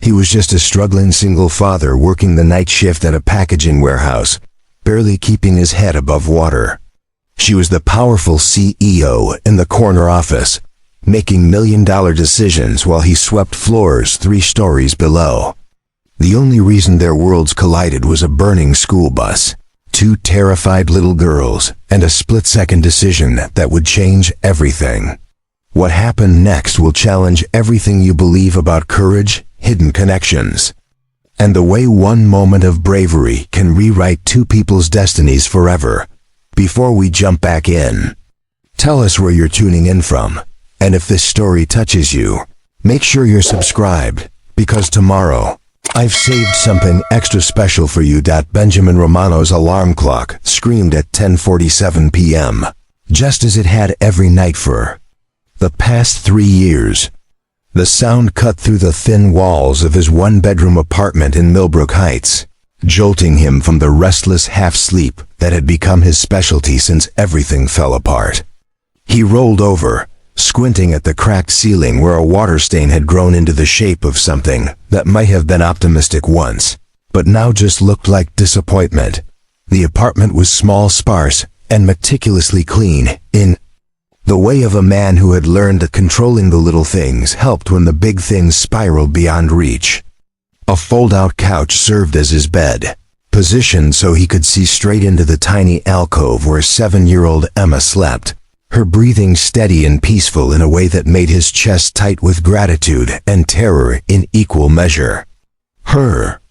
He was just a struggling single father working the night shift at a packaging warehouse, barely keeping his head above water. She was the powerful CEO in the corner office, making million-dollar decisions while he swept floors 3 stories below. The only reason their worlds collided was a burning school bus, 2 terrified little girls, and a split-second decision that would change everything. What happened next will challenge everything you believe about courage, hidden connections, and the way one moment of bravery can rewrite 2 people's destinies forever. Before we jump back in, tell us where you're tuning in from, and if this story touches you, make sure you're subscribed, because tomorrow, I've saved something extra special for you. Benjamin Romano's alarm clock screamed at 10:47 p.m., just as it had every night for the past 3 years. The sound cut through the thin walls of his 1-bedroom apartment in Millbrook Heights, jolting him from the restless half-sleep that had become his specialty since everything fell apart. He rolled over, squinting at the cracked ceiling where a water stain had grown into the shape of something that might have been optimistic once, but now just looked like disappointment. The apartment was small, sparse, and meticulously clean, in the way of a man who had learned that controlling the little things helped when the big things spiraled beyond reach. A fold-out couch served as his bed, positioned so he could see straight into the tiny alcove where 7-year-old Emma slept, her breathing steady and peaceful in a way that made his chest tight with gratitude and terror in equal measure. Her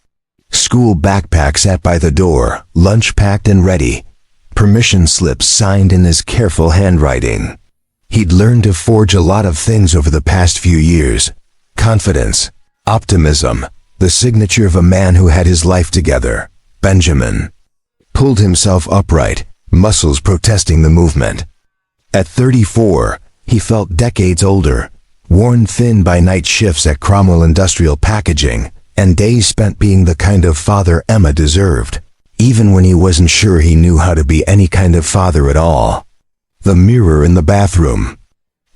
school backpack sat by the door, lunch packed and ready, permission slips signed in his careful handwriting. He'd learned to forge a lot of things over the past few years: confidence, optimism, the signature of a man who had his life together. Benjamin pulled himself upright, muscles protesting the movement. At 34, he felt decades older, worn thin by night shifts at Cromwell Industrial Packaging, and days spent being the kind of father Emma deserved, even when he wasn't sure he knew how to be any kind of father at all. The mirror in the bathroom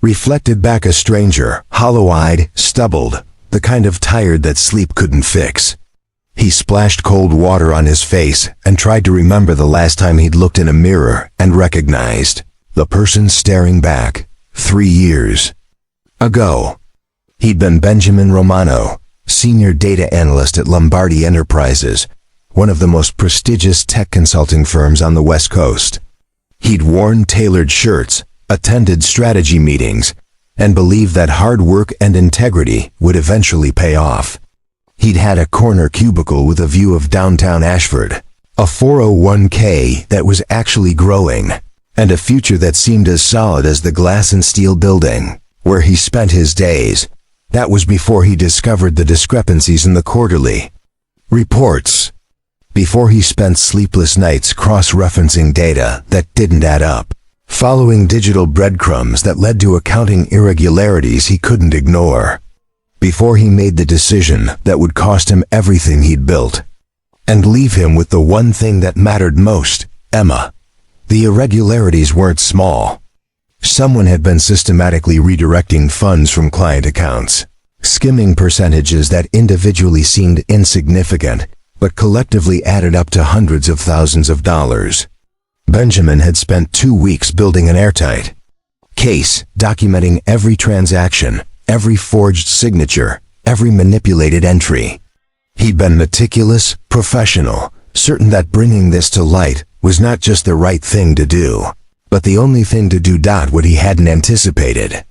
reflected back a stranger, hollow-eyed, stubbled, the kind of tired that sleep couldn't fix. He splashed cold water on his face and tried to remember the last time he'd looked in a mirror and recognized the person staring back 3 years ago. He'd been Benjamin Romano, senior data analyst at Lombardi Enterprises, one of the most prestigious tech consulting firms on the West Coast. He'd worn tailored shirts, attended strategy meetings, and believed that hard work and integrity would eventually pay off. He'd had a corner cubicle with a view of downtown Ashford, a 401k that was actually growing, and a future that seemed as solid as the glass and steel building where he spent his days. That was before he discovered the discrepancies in the quarterly reports, before he spent sleepless nights cross-referencing data that didn't add up, following digital breadcrumbs that led to accounting irregularities he couldn't ignore, before he made the decision that would cost him everything he'd built and leave him with the one thing that mattered most: Emma. The irregularities weren't small. Someone had been systematically redirecting funds from client accounts, skimming percentages that individually seemed insignificant but collectively added up to hundreds of thousands of dollars. Benjamin had spent 2 weeks building an airtight case, documenting every transaction, every forged signature, every manipulated entry. He'd been meticulous, professional, certain that bringing this to light was not just the right thing to do, but the only thing to do. What he hadn't anticipated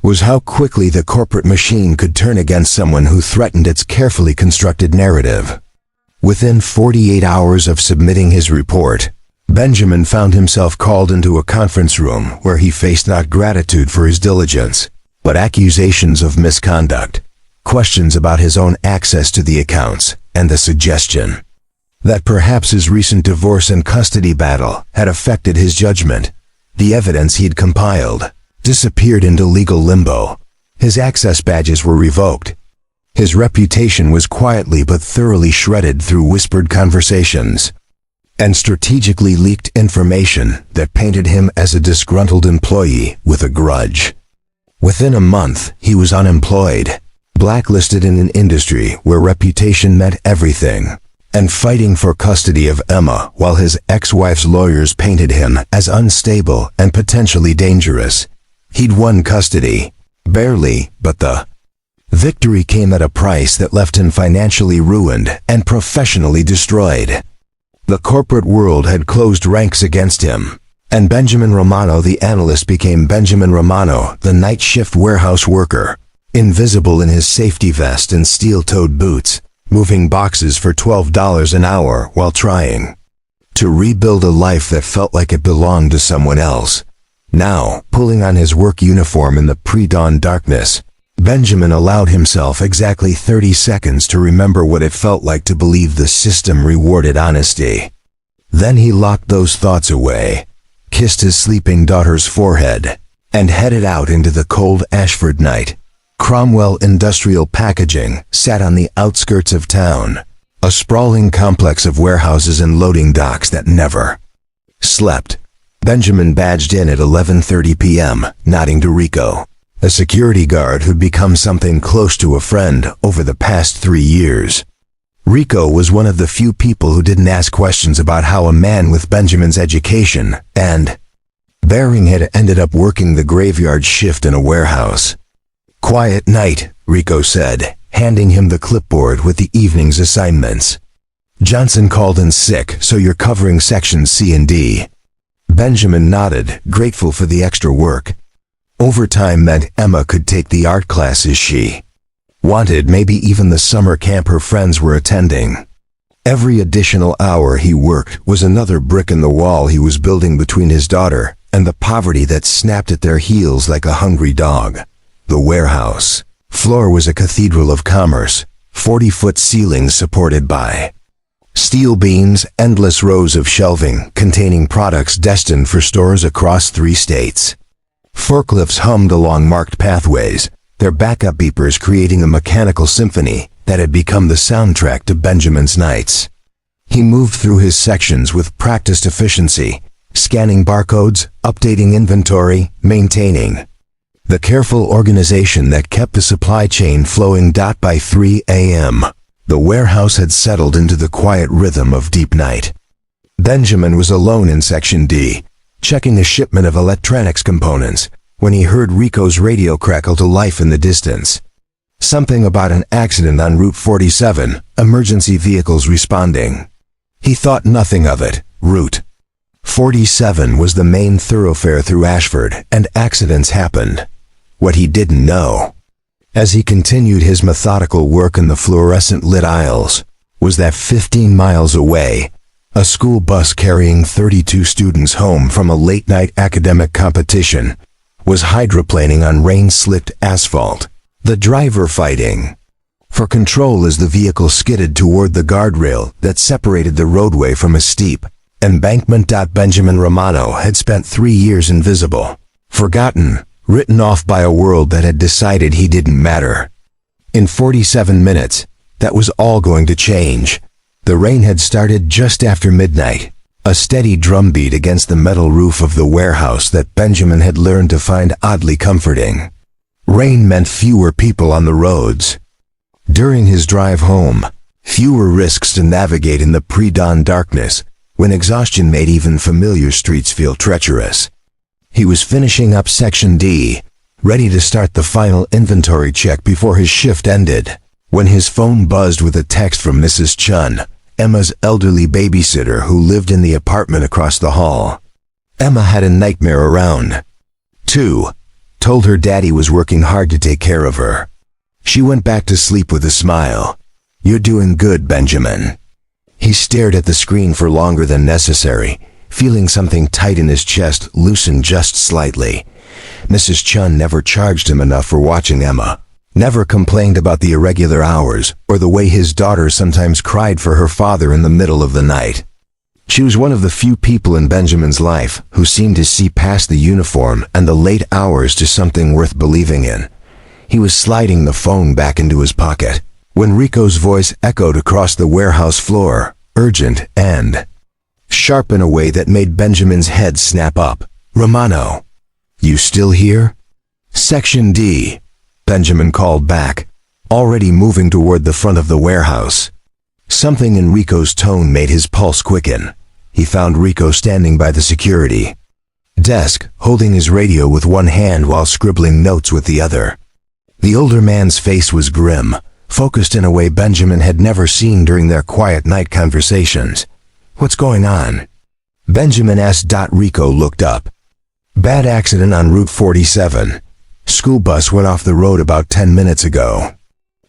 was how quickly the corporate machine could turn against someone who threatened its carefully constructed narrative. Within 48 hours of submitting his report, Benjamin found himself called into a conference room where he faced not gratitude for his diligence, but accusations of misconduct, questions about his own access to the accounts, and the suggestion that perhaps his recent divorce and custody battle had affected his judgment. The evidence he'd compiled disappeared into legal limbo. His access badges were revoked. His reputation was quietly but thoroughly shredded through whispered conversations and strategically leaked information that painted him as a disgruntled employee with a grudge. Within a month, he was unemployed, blacklisted in an industry where reputation meant everything, and fighting for custody of Emma while his ex-wife's lawyers painted him as unstable and potentially dangerous. He'd won custody. Barely, but the victory came at a price that left him financially ruined and professionally destroyed. The corporate world had closed ranks against him, and Benjamin Romano the analyst became Benjamin Romano the night shift warehouse worker, invisible in his safety vest and steel-toed boots, moving boxes for $12 an hour while trying to rebuild a life that felt like it belonged to someone else. Now, pulling on his work uniform in the pre-dawn darkness, Benjamin allowed himself exactly 30 seconds to remember what it felt like to believe the system rewarded honesty. Then he locked those thoughts away, kissed his sleeping daughter's forehead, and headed out into the cold Ashford night. Cromwell Industrial Packaging sat on the outskirts of town, a sprawling complex of warehouses and loading docks that never slept. Benjamin badged in at 11:30 p.m., nodding to Rico, a security guard who'd become something close to a friend over the past 3 years. Rico was one of the few people who didn't ask questions about how a man with Benjamin's education and bearing had ended up working the graveyard shift in a warehouse. "Quiet night," Rico said, handing him the clipboard with the evening's assignments. "Johnson called in sick, so you're covering sections C and D." Benjamin nodded, grateful for the extra work. Overtime meant Emma could take the art classes she wanted, maybe even the summer camp her friends were attending. Every additional hour he worked was another brick in the wall he was building between his daughter and the poverty that snapped at their heels like a hungry dog. The warehouse floor was a cathedral of commerce, 40-foot ceilings supported by steel beams, endless rows of shelving containing products destined for stores across 3 states. Forklifts hummed along marked pathways, their backup beepers creating a mechanical symphony that had become the soundtrack to Benjamin's nights. He moved through his sections with practiced efficiency, scanning barcodes, updating inventory, maintaining the careful organization that kept the supply chain flowing. By 3 a.m., the warehouse had settled into the quiet rhythm of deep night. Benjamin was alone in Section D, checking a shipment of electronics components, when he heard Rico's radio crackle to life in the distance. Something about an accident on Route 47, emergency vehicles responding. He thought nothing of it. Route 47 was the main thoroughfare through Ashford, and accidents happened. What he didn't know, as he continued his methodical work in the fluorescent-lit aisles, was that 15 miles away, a school bus carrying 32 students home from a late-night academic competition was hydroplaning on rain-slicked asphalt, the driver fighting for control as the vehicle skidded toward the guardrail that separated the roadway from a steep embankment. Benjamin Romano had spent 3 years invisible, forgotten, written off by a world that had decided he didn't matter. In 47 minutes, that was all going to change. The rain had started just after midnight, a steady drumbeat against the metal roof of the warehouse that Benjamin had learned to find oddly comforting. Rain meant fewer people on the roads. During his drive home, fewer risks to navigate in the pre-dawn darkness, when exhaustion made even familiar streets feel treacherous. He was finishing up Section D, ready to start the final inventory check before his shift ended, when his phone buzzed with a text from Mrs. Chun, Emma's elderly babysitter who lived in the apartment across the hall. Emma had a nightmare around 2, told her daddy was working hard to take care of her. She went back to sleep with a smile. "You're doing good, Benjamin." He stared at the screen for longer than necessary, feeling something tight in his chest loosen just slightly. Mrs. Chun never charged him enough for watching Emma, never complained about the irregular hours or the way his daughter sometimes cried for her father in the middle of the night. She was one of the few people in Benjamin's life who seemed to see past the uniform and the late hours to something worth believing in. He was sliding the phone back into his pocket when Rico's voice echoed across the warehouse floor, urgent and sharp in a way that made Benjamin's head snap up. "Romano, you still here?" "Section D," Benjamin called back, already moving toward the front of the warehouse. Something in Rico's tone made his pulse quicken. He found Rico standing by the security desk, holding his radio with one hand while scribbling notes with the other. The older man's face was grim, focused in a way Benjamin had never seen during their quiet night conversations. "What's going on?" Benjamin asked. Rico looked up. "Bad accident on Route 47. School bus went off the road about 10 minutes ago.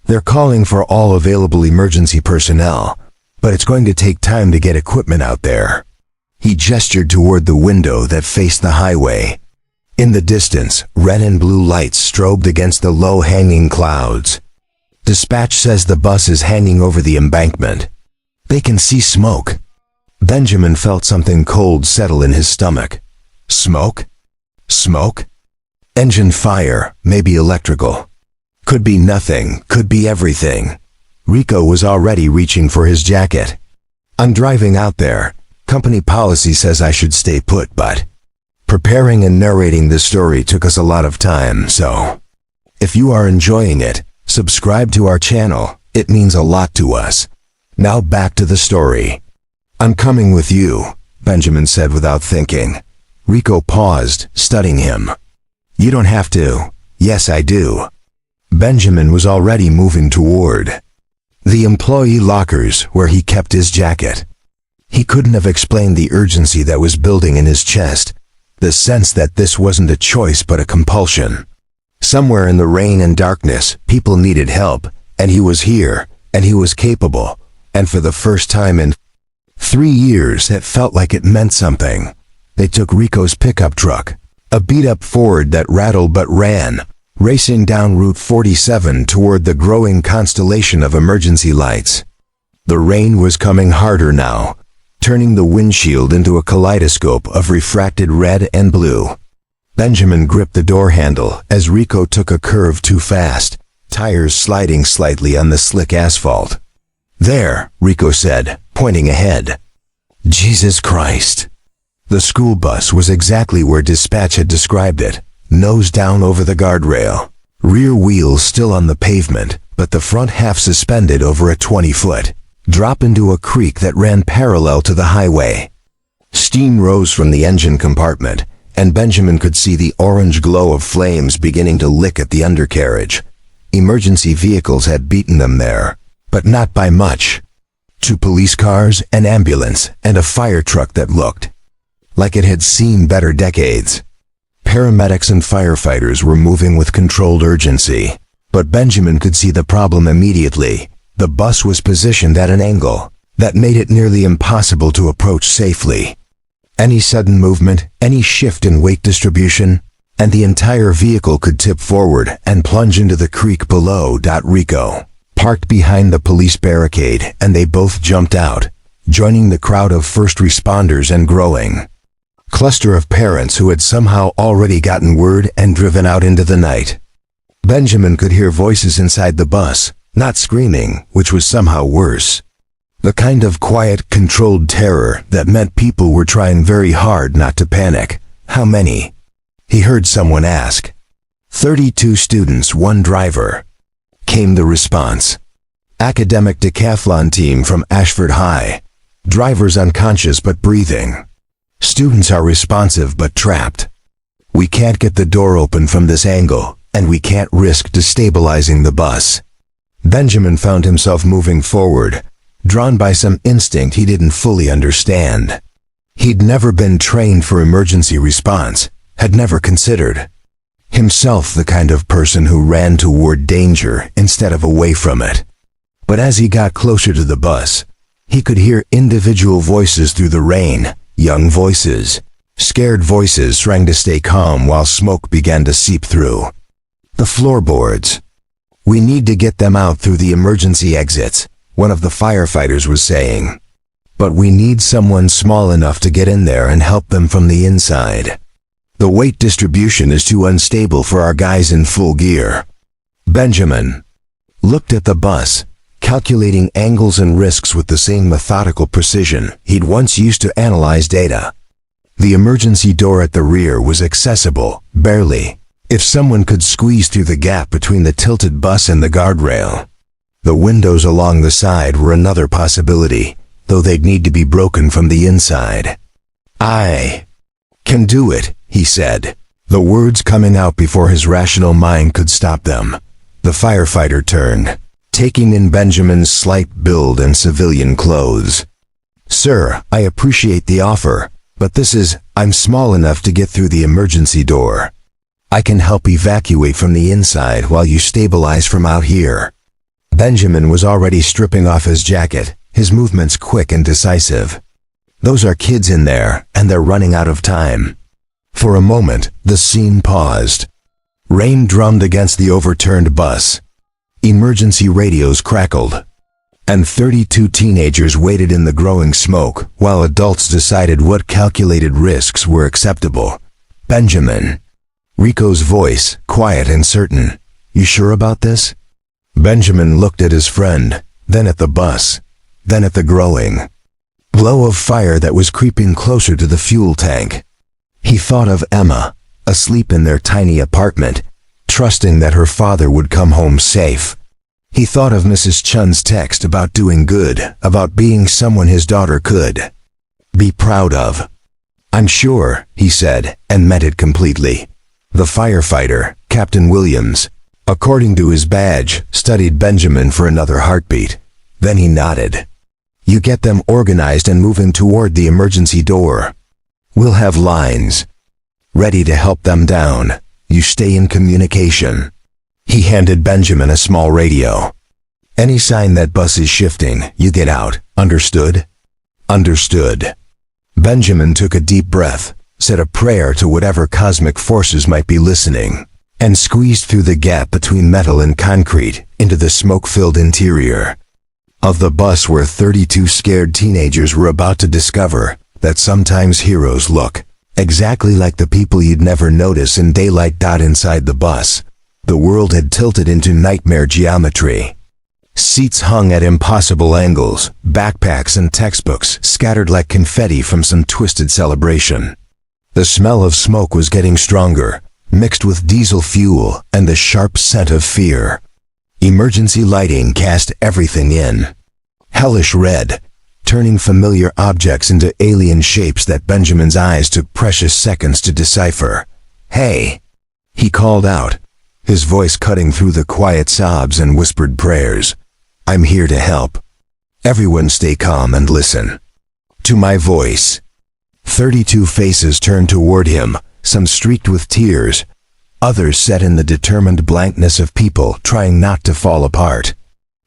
They're calling for all available emergency personnel, but it's going to take time to get equipment out there." He gestured toward the window that faced the highway. In the distance, red and blue lights strobed against the low-hanging clouds. "Dispatch says the bus is hanging over the embankment. They can see smoke." Benjamin felt something cold settle in his stomach. Smoke? Smoke? Engine fire, maybe electrical. Could be nothing, could be everything. Rico was already reaching for his jacket. "I'm driving out there. Company policy says I should stay put, but..." Preparing and narrating this story took us a lot of time, so... If you are enjoying it, subscribe to our channel. It means a lot to us. Now back to the story. "I'm coming with you," Benjamin said without thinking. Rico paused, studying him. "You don't have to." "Yes, I do." Benjamin was already moving toward the employee lockers where he kept his jacket. He couldn't have explained the urgency that was building in his chest, the sense that this wasn't a choice but a compulsion. Somewhere in the rain and darkness, people needed help, and he was here, and he was capable, and for the first time in 3 years it felt like it meant something. They took Rico's pickup truck, a beat-up Ford that rattled but ran, racing down Route 47 toward the growing constellation of emergency lights. The rain was coming harder now, turning the windshield into a kaleidoscope of refracted red and blue. Benjamin gripped the door handle as Rico took a curve too fast, tires sliding slightly on the slick asphalt. "There," Rico said, pointing ahead. Jesus Christ. The school bus was exactly where dispatch had described it, nose down over the guardrail, rear wheels still on the pavement, but the front half suspended over a 20-foot drop into a creek that ran parallel to the highway. Steam rose from the engine compartment, and Benjamin could see the orange glow of flames beginning to lick at the undercarriage. Emergency vehicles had beaten them there, but not by much. 2 police cars, an ambulance, and a fire truck that looked like it had seen better decades. Paramedics and firefighters were moving with controlled urgency, but Benjamin could see the problem immediately. The bus was positioned at an angle that made it nearly impossible to approach safely. Any sudden movement, any shift in weight distribution, and the entire vehicle could tip forward and plunge into the creek below. Rico parked behind the police barricade, and they both jumped out, joining the crowd of first responders and growing cluster of parents who had somehow already gotten word and driven out into the night. Benjamin could hear voices inside the bus, not screaming, which was somehow worse. The kind of quiet, controlled terror that meant people were trying very hard not to panic. "How many?" he heard someone ask. 32 students, 1 driver," came the response. "Academic decathlon team from Ashford High. Drivers unconscious but breathing. Students are responsive but trapped. We can't get the door open from this angle, and we can't risk destabilizing the bus." Benjamin found himself moving forward, drawn by some instinct he didn't fully understand. He'd never been trained for emergency response, had never considered himself the kind of person who ran toward danger instead of away from it. But as he got closer to the bus, he could hear individual voices through the rain, young voices, scared voices trying to stay calm while smoke began to seep through the floorboards. "We need to get them out through the emergency exits," one of the firefighters was saying. "But we need someone small enough to get in there and help them from the inside. The weight distribution is too unstable for our guys in full gear." Benjamin looked at the bus, calculating angles and risks with the same methodical precision he'd once used to analyze data. The emergency door at the rear was accessible, barely, If someone could squeeze through the gap between the tilted bus and the guardrail. The windows along the side were another possibility, though they'd need to be broken from the inside. "I can do it," he said, the words coming out before his rational mind could stop them. The firefighter turned, taking in Benjamin's slight build and civilian clothes. "Sir, I appreciate the offer, but I'm small enough to get through the emergency door. I can help evacuate from the inside while you stabilize from out here." Benjamin was already stripping off his jacket, his movements quick and decisive. "Those are kids in there, and they're running out of time." For a moment, the scene paused. Rain drummed against the overturned bus. Emergency radios crackled. And 32 teenagers waited in the growing smoke while adults decided what calculated risks were acceptable. "Benjamin." Rico's voice, quiet and certain. "You sure about this?" Benjamin looked at his friend, then at the bus, then at the growing glow of fire that was creeping closer to the fuel tank. He thought of Emma, asleep in their tiny apartment, trusting that her father would come home safe. He thought of Mrs. Chun's text about doing good, about being someone his daughter could be proud of. "I'm sure," he said, and meant it completely. The firefighter, Captain Williams, according to his badge, studied Benjamin for another heartbeat. Then he nodded. "You get them organized and moving toward the emergency door. We'll have lines ready to help them down. You stay in communication." He handed Benjamin a small radio. "Any sign that bus is shifting, you get out. Understood?" "Understood." Benjamin took a deep breath, said a prayer to whatever cosmic forces might be listening, and squeezed through the gap between metal and concrete into the smoke-filled interior of the bus where 32 scared teenagers were about to discover that sometimes heroes look exactly like the people you'd never notice in daylight. Inside the bus, the world had tilted into nightmare geometry. Seats hung at impossible angles, backpacks and textbooks scattered like confetti from some twisted celebration. The smell of smoke was getting stronger, mixed with diesel fuel and the sharp scent of fear. Emergency lighting cast everything in hellish red, turning familiar objects into alien shapes that Benjamin's eyes took precious seconds to decipher. "Hey!" he called out, his voice cutting through the quiet sobs and whispered prayers. "I'm here to help. Everyone stay calm and listen to my voice." 32 faces turned toward him, some streaked with tears, others set in the determined blankness of people trying not to fall apart.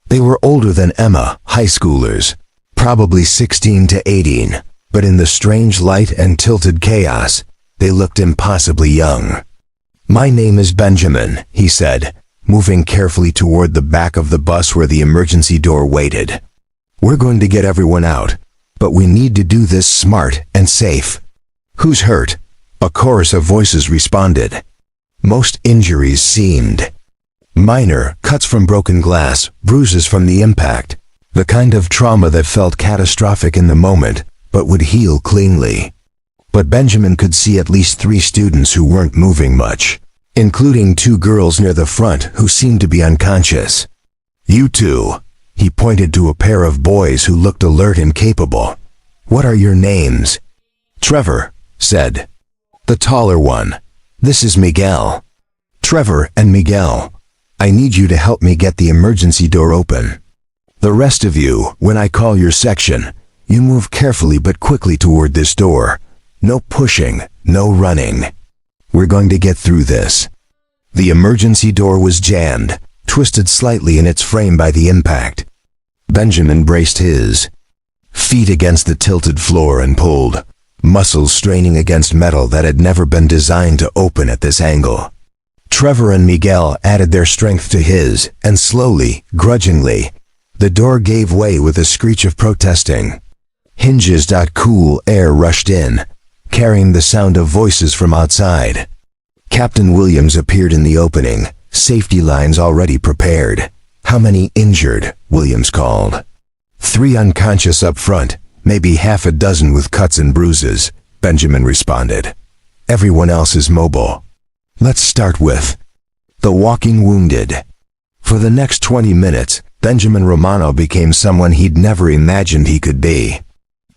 They were older than Emma, high schoolers, probably 16 to 18, but in the strange light and tilted chaos, they looked impossibly young. "My name is Benjamin," he said, moving carefully toward the back of the bus where the emergency door waited. "We're going to get everyone out, but we need to do this smart and safe." "Who's hurt?" a chorus of voices responded. Most injuries seemed minor, cuts from broken glass, bruises from the impact, the kind of trauma that felt catastrophic in the moment, but would heal cleanly. But Benjamin could see at least 3 students who weren't moving much, including 2 girls near the front who seemed to be unconscious. "You two," he pointed to a pair of boys who looked alert and capable. "What are your names?" "Trevor," said the taller one. "This is Miguel." "Trevor and Miguel, I need you to help me get the emergency door open. The rest of you, when I call your section, you move carefully but quickly toward this door. No pushing, no running. We're going to get through this." The emergency door was jammed, twisted slightly in its frame by the impact. Benjamin braced his feet against the tilted floor and pulled, muscles straining against metal that had never been designed to open at this angle. Trevor and Miguel added their strength to his, and slowly, grudgingly, the door gave way with a screech of protesting. Hinges. Cool air rushed in, carrying the sound of voices from outside. Captain Williams appeared in the opening, safety lines already prepared. "How many injured?" Williams called. 3 unconscious up front, maybe half a dozen with cuts and bruises, Benjamin responded. "Everyone else is mobile." Let's start with the walking wounded. For the next 20 minutes, Benjamin Romano became someone he'd never imagined he could be.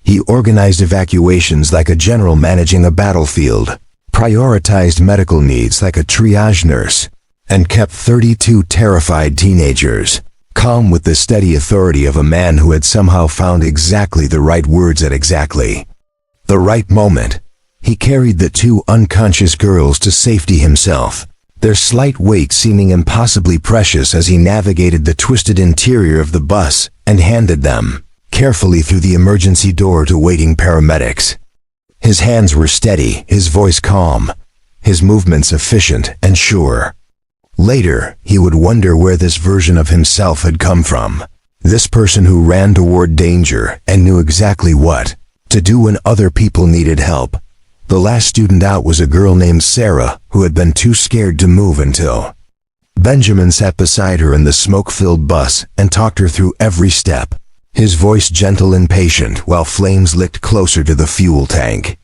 He organized evacuations like a general managing a battlefield, prioritized medical needs like a triage nurse, and kept 32 terrified teenagers calm with the steady authority of a man who had somehow found exactly the right words at exactly the right moment. He carried the 2 unconscious girls to safety himself, their slight weight seeming impossibly precious as he navigated the twisted interior of the bus and handed them carefully through the emergency door to waiting paramedics. His hands were steady, his voice calm, his movements efficient and sure. Later, he would wonder where this version of himself had come from. This person who ran toward danger and knew exactly what to do when other people needed help. The last student out was a girl named Sarah who had been too scared to move until Benjamin sat beside her in the smoke-filled bus and talked her through every step, his voice gentle and patient while flames licked closer to the fuel tank.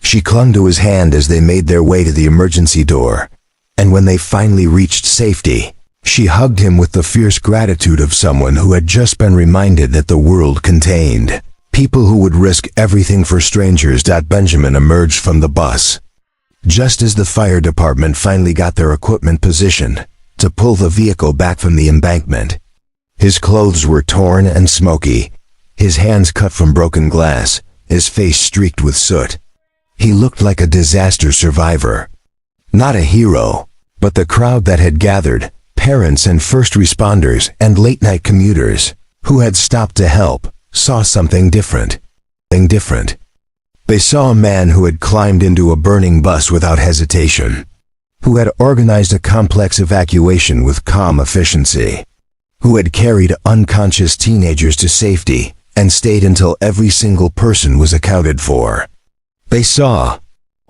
She clung to his hand as they made their way to the emergency door, and when they finally reached safety, she hugged him with the fierce gratitude of someone who had just been reminded that the world contained people who would risk everything for strangers. Benjamin emerged from the bus just as the fire department finally got their equipment positioned to pull the vehicle back from the embankment. His clothes were torn and smoky, his hands cut from broken glass, his face streaked with soot. He looked like a disaster survivor. Not a hero, but the crowd that had gathered, parents and first responders and late-night commuters who had stopped to help, saw something different. They saw a man who had climbed into a burning bus without hesitation, who had organized a complex evacuation with calm efficiency, who had carried unconscious teenagers to safety and stayed until every single person was accounted for. They saw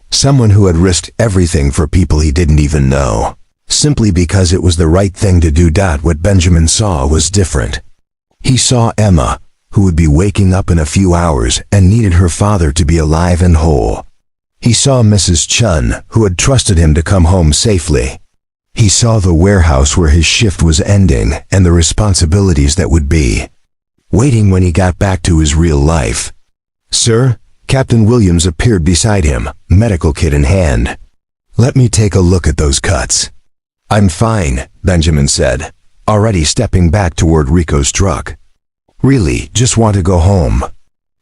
someone who had risked everything for people he didn't even know, simply because it was the right thing to do. What Benjamin saw was different. He saw Emma, who would be waking up in a few hours and needed her father to be alive and whole. He saw Mrs. Chun, who had trusted him to come home safely. He saw the warehouse where his shift was ending and the responsibilities that would be waiting when he got back to his real life. "Sir?" Captain Williams appeared beside him, medical kit in hand. "Let me take a look at those cuts." "I'm fine," Benjamin said, already stepping back toward Rico's truck. "Really, just want to go home."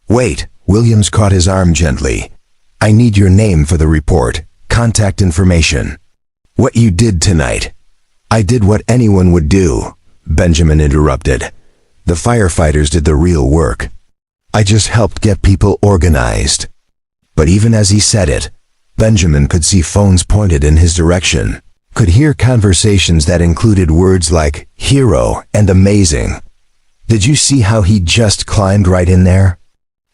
"Wait," Williams caught his arm gently. "I need your name for the report, contact information. What you did tonight." "I did what anyone would do," Benjamin interrupted. "The firefighters did the real work. I just helped get people organized." But even as he said it, Benjamin could see phones pointed in his direction, could hear conversations that included words like hero and amazing. "Did you see how he just climbed right in there?"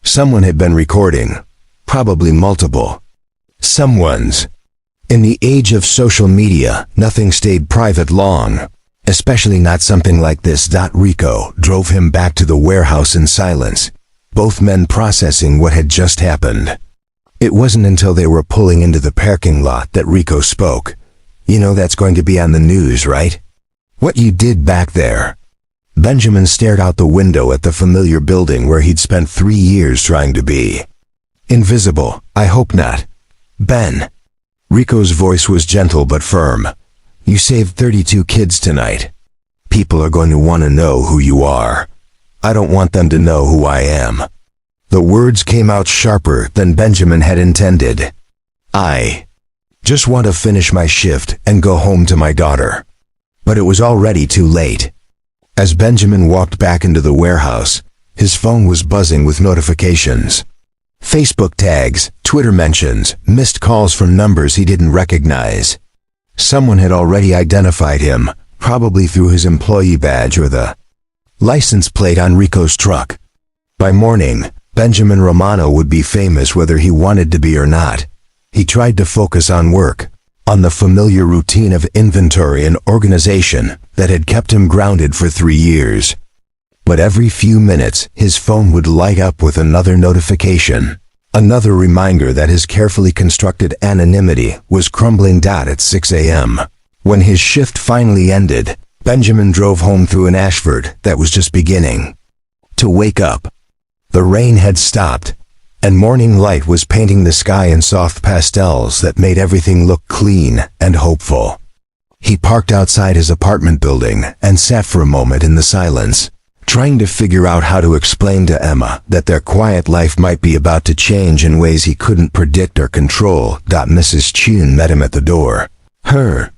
Someone had been recording, probably multiple someones. In the age of social media, nothing stayed private long, especially not something like this. Rico drove him back to the warehouse in silence, both men processing what had just happened. It wasn't until they were pulling into the parking lot that Rico spoke. "You know that's going to be on the news, right? What you did back there." Benjamin stared out the window at the familiar building where he'd spent 3 years trying to be invisible. "I hope not, Ben." Rico's voice was gentle but firm. "You saved 32 kids tonight. People are going to want to know who you are. I don't want them to know who I am." The words came out sharper than Benjamin had intended. "I just want to finish my shift and go home to my daughter." But it was already too late. As Benjamin walked back into the warehouse, his phone was buzzing with notifications. Facebook tags, Twitter mentions, missed calls from numbers he didn't recognize. Someone had already identified him, probably through his employee badge or the license plate on Rico's truck. By morning, Benjamin Romano would be famous whether he wanted to be or not. He tried to focus on work, on the familiar routine of inventory and organization that had kept him grounded for 3 years. But every few minutes, his phone would light up with another notification. Another reminder that his carefully constructed anonymity was crumbling down at 6 a.m. When his shift finally ended, Benjamin drove home through an Ashford that was just beginning to wake up. The rain had stopped, and morning light was painting the sky in soft pastels that made everything look clean and hopeful. He parked outside his apartment building and sat for a moment in the silence, trying to figure out how to explain to Emma that their quiet life might be about to change in ways he couldn't predict or control. Mrs. Chun met him at the door. Her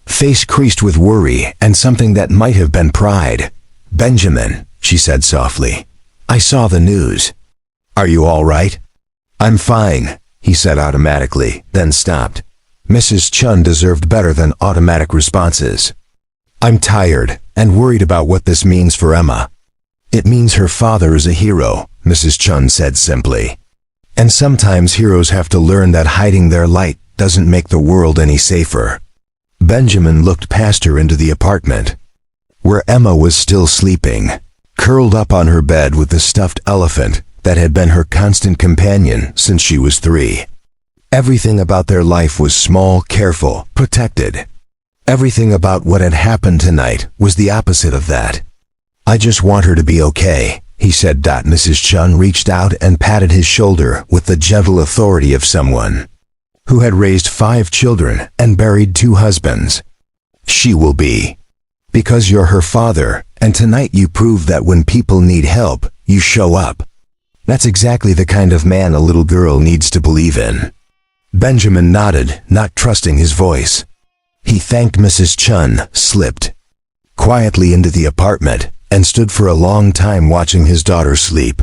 face creased with worry and something that might have been pride. "Benjamin," she said softly, "I saw the news. Are you all right?" "I'm fine," he said automatically, then stopped. Mrs. Chun deserved better than automatic responses. "I'm tired and worried about what this means for Emma." "It means her father is a hero," Mrs. Chun said simply. "And sometimes heroes have to learn that hiding their light doesn't make the world any safer." Benjamin looked past her into the apartment, where Emma was still sleeping, curled up on her bed with the stuffed elephant that had been her constant companion since she was 3. Everything about their life was small, careful, protected. Everything about what had happened tonight was the opposite of that. "I just want her to be okay," he said. Mrs. Chun reached out and patted his shoulder with the gentle authority of someone who had raised 5 children and buried 2 husbands. "She will be. Because you're her father, and tonight you proved that when people need help, you show up. That's exactly the kind of man a little girl needs to believe in." Benjamin nodded, not trusting his voice. He thanked Mrs. Chun, slipped quietly into the apartment, and stood for a long time watching his daughter sleep.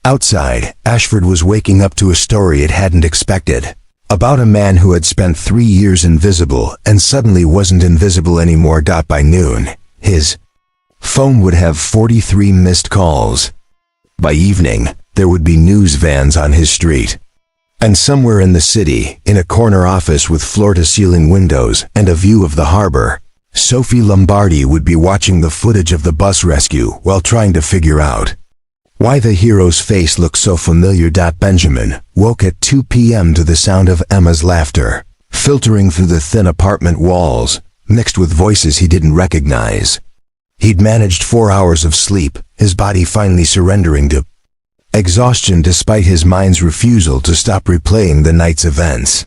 Outside, Ashford was waking up to a story it hadn't expected, about a man who had spent 3 years invisible and suddenly wasn't invisible anymore. By noon, his phone would have 43 missed calls. By evening, there would be news vans on his street. And somewhere in the city, in a corner office with floor-to-ceiling windows and a view of the harbor, Sophie Lombardi would be watching the footage of the bus rescue while trying to figure out why the hero's face looked so familiar. Benjamin woke at 2 p.m. to the sound of Emma's laughter, filtering through the thin apartment walls, mixed with voices he didn't recognize. He'd managed 4 hours of sleep, his body finally surrendering to exhaustion despite his mind's refusal to stop replaying the night's events.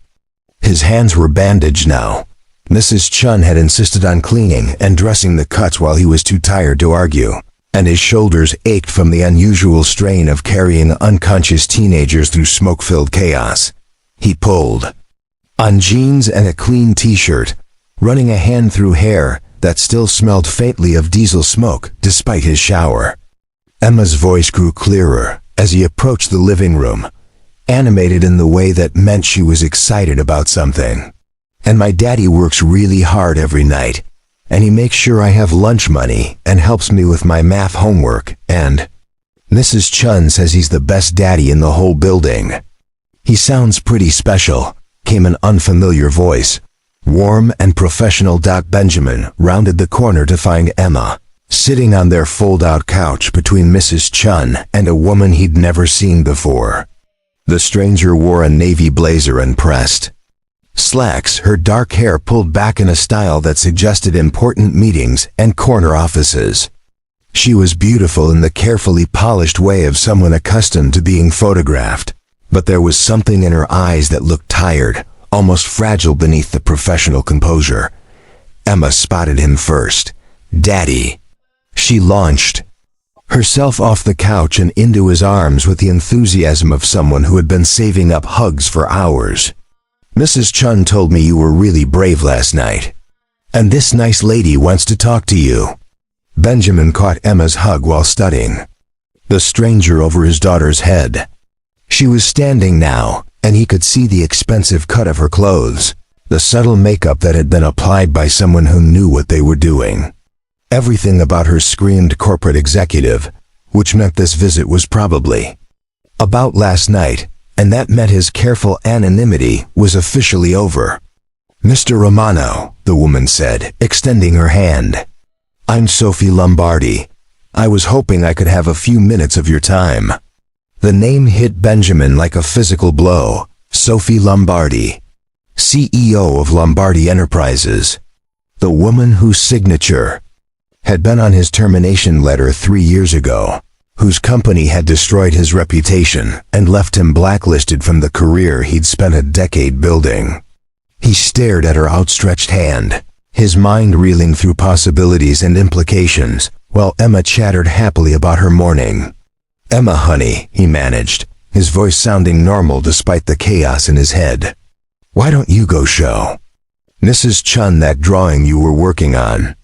His hands were bandaged now. Mrs. Chun had insisted on cleaning and dressing the cuts while he was too tired to argue, and his shoulders ached from the unusual strain of carrying unconscious teenagers through smoke-filled chaos. He pulled on jeans and a clean t-shirt, running a hand through hair that still smelled faintly of diesel smoke despite his shower. Emma's voice grew clearer as he approached the living room, animated in the way that meant she was excited about something. "And my daddy works really hard every night, and he makes sure I have lunch money and helps me with my math homework, and Mrs. Chun says he's the best daddy in the whole building. He sounds pretty special," came an unfamiliar voice, warm and professional. Benjamin rounded the corner to find Emma sitting on their fold-out couch between Mrs. Chun and a woman he'd never seen before. The stranger wore a navy blazer and pressed slacks, her dark hair pulled back in a style that suggested important meetings and corner offices. She was beautiful in the carefully polished way of someone accustomed to being photographed, but there was something in her eyes that looked tired, almost fragile beneath the professional composure. Emma spotted him first. "Daddy." She launched herself off the couch and into his arms with the enthusiasm of someone who had been saving up hugs for hours. "Mrs. Chun told me you were really brave last night. And this nice lady wants to talk to you." Benjamin caught Emma's hug while studying the stranger over his daughter's head. She was standing now, and he could see the expensive cut of her clothes, the subtle makeup that had been applied by someone who knew what they were doing. Everything about her screamed corporate executive, which meant this visit was probably about last night, and that meant his careful anonymity was officially over. "Mr. Romano," the woman said, extending her hand. "I'm Sophie Lombardi. I was hoping I could have a few minutes of your time." The name hit Benjamin like a physical blow. Sophie Lombardi, CEO of Lombardi Enterprises. The woman whose signature had been on his termination letter 3 years ago, whose company had destroyed his reputation and left him blacklisted from the career he'd spent a decade building. He stared at her outstretched hand, his mind reeling through possibilities and implications, while Emma chattered happily about her morning. "Emma, honey," he managed, his voice sounding normal despite the chaos in his head. "Why don't you go show Mrs. Chun that drawing you were working on?"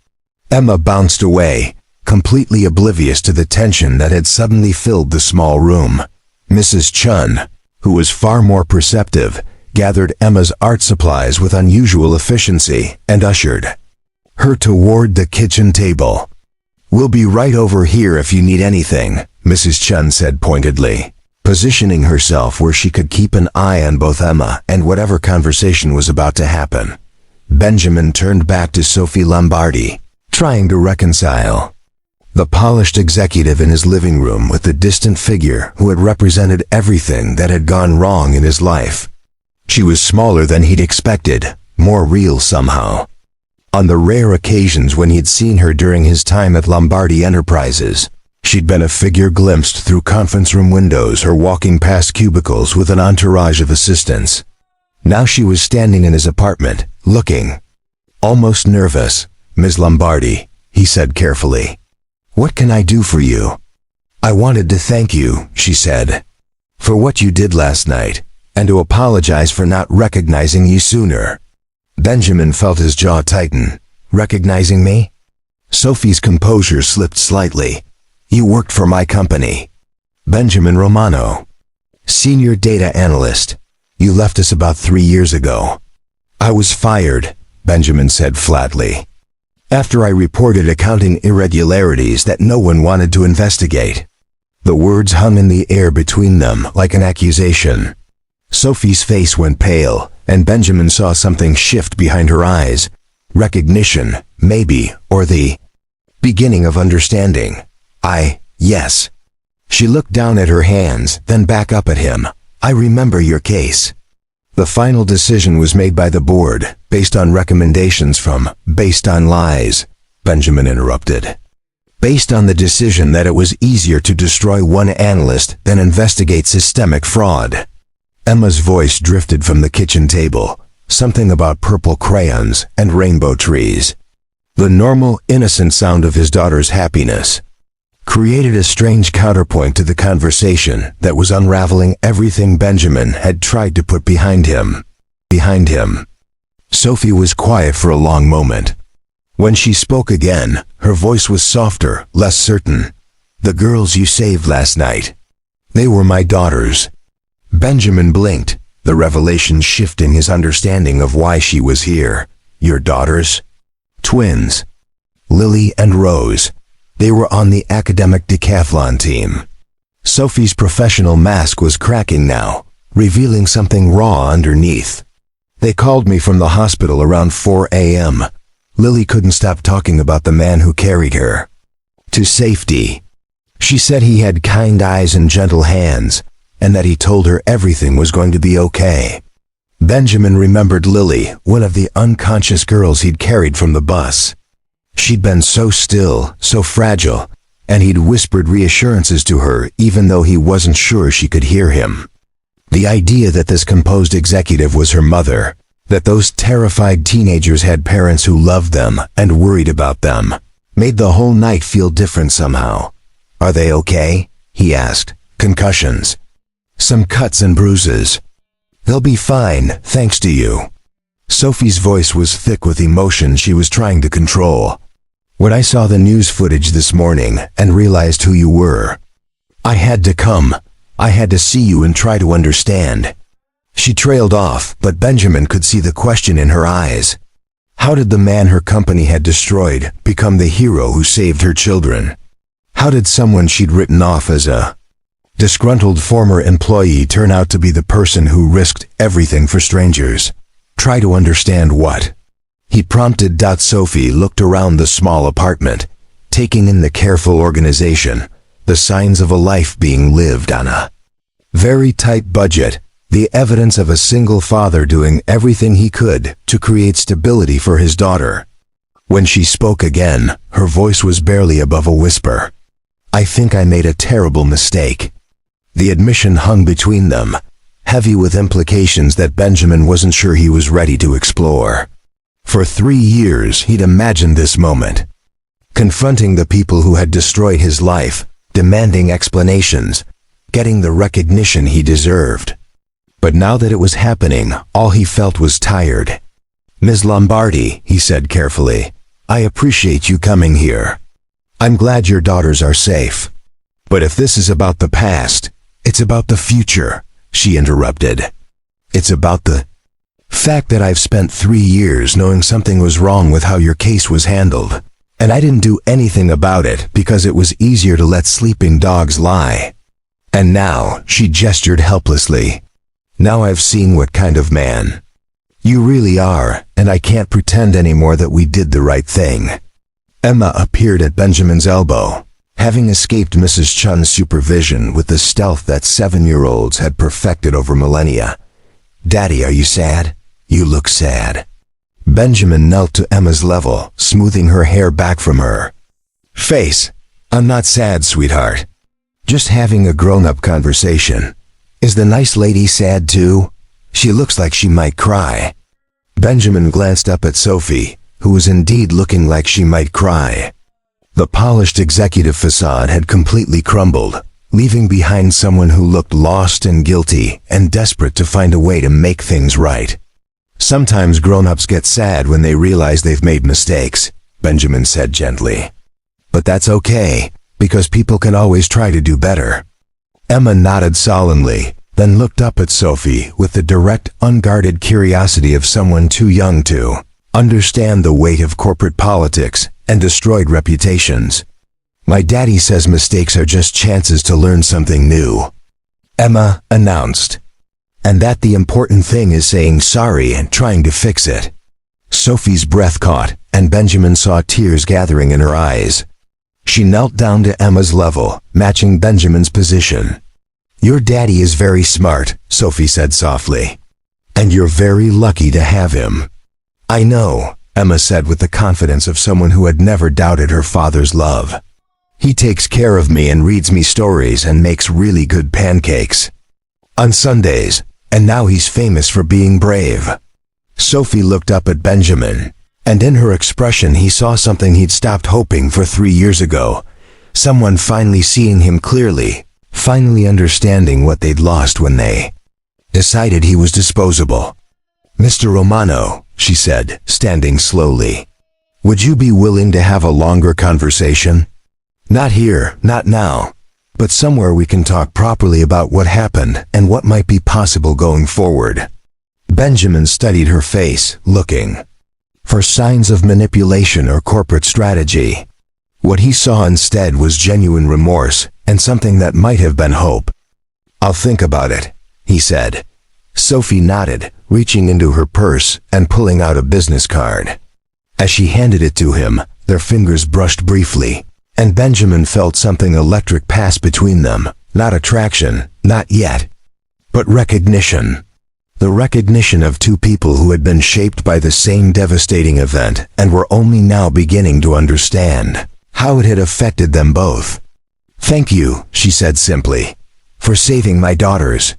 Emma bounced away, completely oblivious to the tension that had suddenly filled the small room. Mrs. Chun, who was far more perceptive, gathered Emma's art supplies with unusual efficiency and ushered her toward the kitchen table. "We'll be right over here if you need anything," Mrs. Chun said pointedly, positioning herself where she could keep an eye on both Emma and whatever conversation was about to happen. Benjamin turned back to Sophie Lombardi, trying to reconcile the polished executive in his living room with the distant figure who had represented everything that had gone wrong in his life. She was smaller than he'd expected, more real somehow. On the rare occasions when he'd seen her during his time at Lombardi Enterprises, she'd been a figure glimpsed through conference room windows or walking past cubicles with an entourage of assistants. Now she was standing in his apartment, looking almost nervous. "Ms. Lombardi," he said carefully, "what can I do for you?" "I wanted to thank you," she said, "for what you did last night, and to apologize for not recognizing you sooner." Benjamin felt his jaw tighten. "Recognizing me?" Sophie's composure slipped slightly. "You worked for my company." "Benjamin Romano, senior data analyst. You left us about 3 years ago." "I was fired," Benjamin said flatly, "after I reported accounting irregularities that no one wanted to investigate." The words hung in the air between them like an accusation. Sophie's face went pale, and Benjamin saw something shift behind her eyes. Recognition, maybe, or the beginning of understanding. Yes. She looked down at her hands, then back up at him. "I remember your case." "The final decision was made by the board, based on recommendations from, based on lies," Benjamin interrupted. "Based on the decision that it was easier to destroy one analyst than investigate systemic fraud." Emma's voice drifted from the kitchen table, something about purple crayons and rainbow trees. The normal, innocent sound of his daughter's happiness created a strange counterpoint to the conversation that was unraveling everything Benjamin had tried to put behind him. Sophie was quiet for a long moment. When she spoke again, her voice was softer, less certain. "The girls you saved last night, they were my daughters." Benjamin blinked, the revelation shifting his understanding of why she was here. "Your daughters?" "Twins. Lily and Rose. They were on the academic decathlon team." Sophie's professional mask was cracking now, revealing something raw underneath. "They called me from the hospital around 4 a.m. Lily couldn't stop talking about the man who carried her to safety. She said he had kind eyes and gentle hands, and that he told her everything was going to be okay." Benjamin remembered Lily, one of the unconscious girls he'd carried from the bus. She'd been so still, so fragile, and he'd whispered reassurances to her even though he wasn't sure she could hear him. The idea that this composed executive was her mother, that those terrified teenagers had parents who loved them and worried about them, made the whole night feel different somehow. "Are they okay?" he asked. "Concussions. Some cuts and bruises." "They'll be fine, thanks to you." Sophie's voice was thick with emotion she was trying to control. "When I saw the news footage this morning and realized who you were, I had to come. I had to see you and try to understand." She trailed off, but Benjamin could see the question in her eyes. How did the man her company had destroyed become the hero who saved her children? How did someone she'd written off as a disgruntled former employee turn out to be the person who risked everything for strangers? Try to understand what? He prompted. Sophie looked around the small apartment, taking in the careful organization, the signs of a life being lived on a Very tight budget, the evidence of a single father doing everything he could to create stability for his daughter. When she spoke again, her voice was barely above a whisper. "I think I made a terrible mistake." The admission hung between them, heavy with implications that Benjamin wasn't sure he was ready to explore. For 3 years, he'd imagined this moment. Confronting the people who had destroyed his life, demanding explanations, getting the recognition he deserved. But now that it was happening, all he felt was tired. "Ms. Lombardi," he said carefully, "I appreciate you coming here. I'm glad your daughters are safe. But if this is about the past, it's about the future," she interrupted. "It's about the fact that I've spent 3 years knowing something was wrong with how your case was handled, and I didn't do anything about it because it was easier to let sleeping dogs lie. And now," she gestured helplessly, "now I've seen what kind of man you really are, and I can't pretend anymore that we did the right thing." Emma appeared at Benjamin's elbow, having escaped Mrs. Chun's supervision with the stealth that 7-year-olds had perfected over millennia. "Daddy, are you sad? You look sad." Benjamin knelt to Emma's level, smoothing her hair back from her face. "I'm not sad, sweetheart. Just having a grown-up conversation. Is the nice lady sad too? She looks like she might cry." Benjamin glanced up at Sophie, who was indeed looking like she might cry. The polished executive facade had completely crumbled, leaving behind someone who looked lost and guilty and desperate to find a way to make things right. "Sometimes grown-ups get sad when they realize they've made mistakes," Benjamin said gently. "But that's okay, because people can always try to do better." Emma nodded solemnly, then looked up at Sophie with the direct, unguarded curiosity of someone too young to understand the weight of corporate politics and destroyed reputations. "My daddy says mistakes are just chances to learn something new," Emma announced, "and that the important thing is saying sorry and trying to fix it." Sophie's breath caught, and Benjamin saw tears gathering in her eyes. She knelt down to Emma's level, matching Benjamin's position. "Your daddy is very smart," Sophie said softly, "and you're very lucky to have him." "I know," Emma said with the confidence of someone who had never doubted her father's love. "He takes care of me and reads me stories and makes really good pancakes on Sundays, and now he's famous for being brave." Sophie looked up at Benjamin, and in her expression he saw something he'd stopped hoping for 3 years ago. Someone finally seeing him clearly, finally understanding what they'd lost when they decided he was disposable. "Mr. Romano," she said, standing slowly, "would you be willing to have a longer conversation? Not here, not now, but somewhere we can talk properly about what happened and what might be possible going forward." Benjamin studied her face, looking for signs of manipulation or corporate strategy. What he saw instead was genuine remorse and something that might have been hope. "I'll think about it," he said. Sophie nodded, reaching into her purse and pulling out a business card. As she handed it to him, their fingers brushed briefly, and Benjamin felt something electric pass between them. Not attraction, not yet, but recognition. The recognition of two people who had been shaped by the same devastating event and were only now beginning to understand how it had affected them both. "Thank you," she said simply, "for saving my daughters.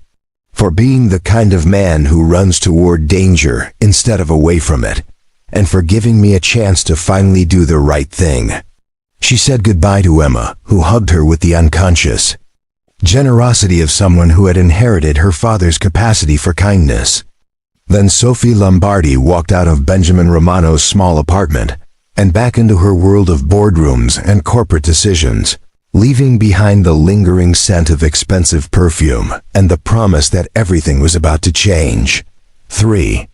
For being the kind of man who runs toward danger instead of away from it, and for giving me a chance to finally do the right thing." She said goodbye to Emma, who hugged her with the unconscious generosity of someone who had inherited her father's capacity for kindness. Then Sophie Lombardi walked out of Benjamin Romano's small apartment and back into her world of boardrooms and corporate decisions, leaving behind the lingering scent of expensive perfume and the promise that everything was about to change. 3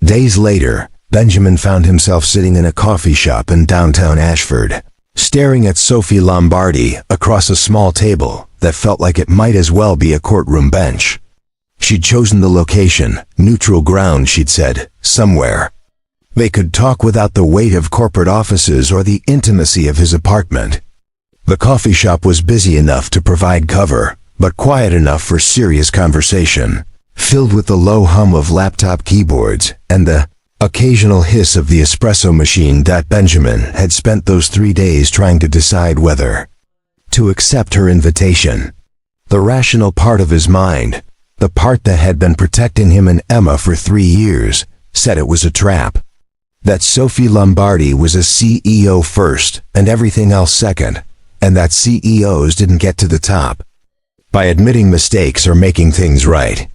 days later, Benjamin found himself sitting in a coffee shop in downtown Ashford, staring at Sophie Lombardi across a small table that felt like it might as well be a courtroom bench. She'd chosen the location, neutral ground, she'd said, somewhere they could talk without the weight of corporate offices or the intimacy of his apartment. The coffee shop was busy enough to provide cover, but quiet enough for serious conversation, filled with the low hum of laptop keyboards and the occasional hiss of the espresso machine. That Benjamin had spent those 3 days trying to decide whether to accept her invitation. The rational part of his mind, the part that had been protecting him and Emma for 3 years, said it was a trap. That Sophie Lombardi was a CEO first and everything else second, and that CEOs didn't get to the top by admitting mistakes or making things right.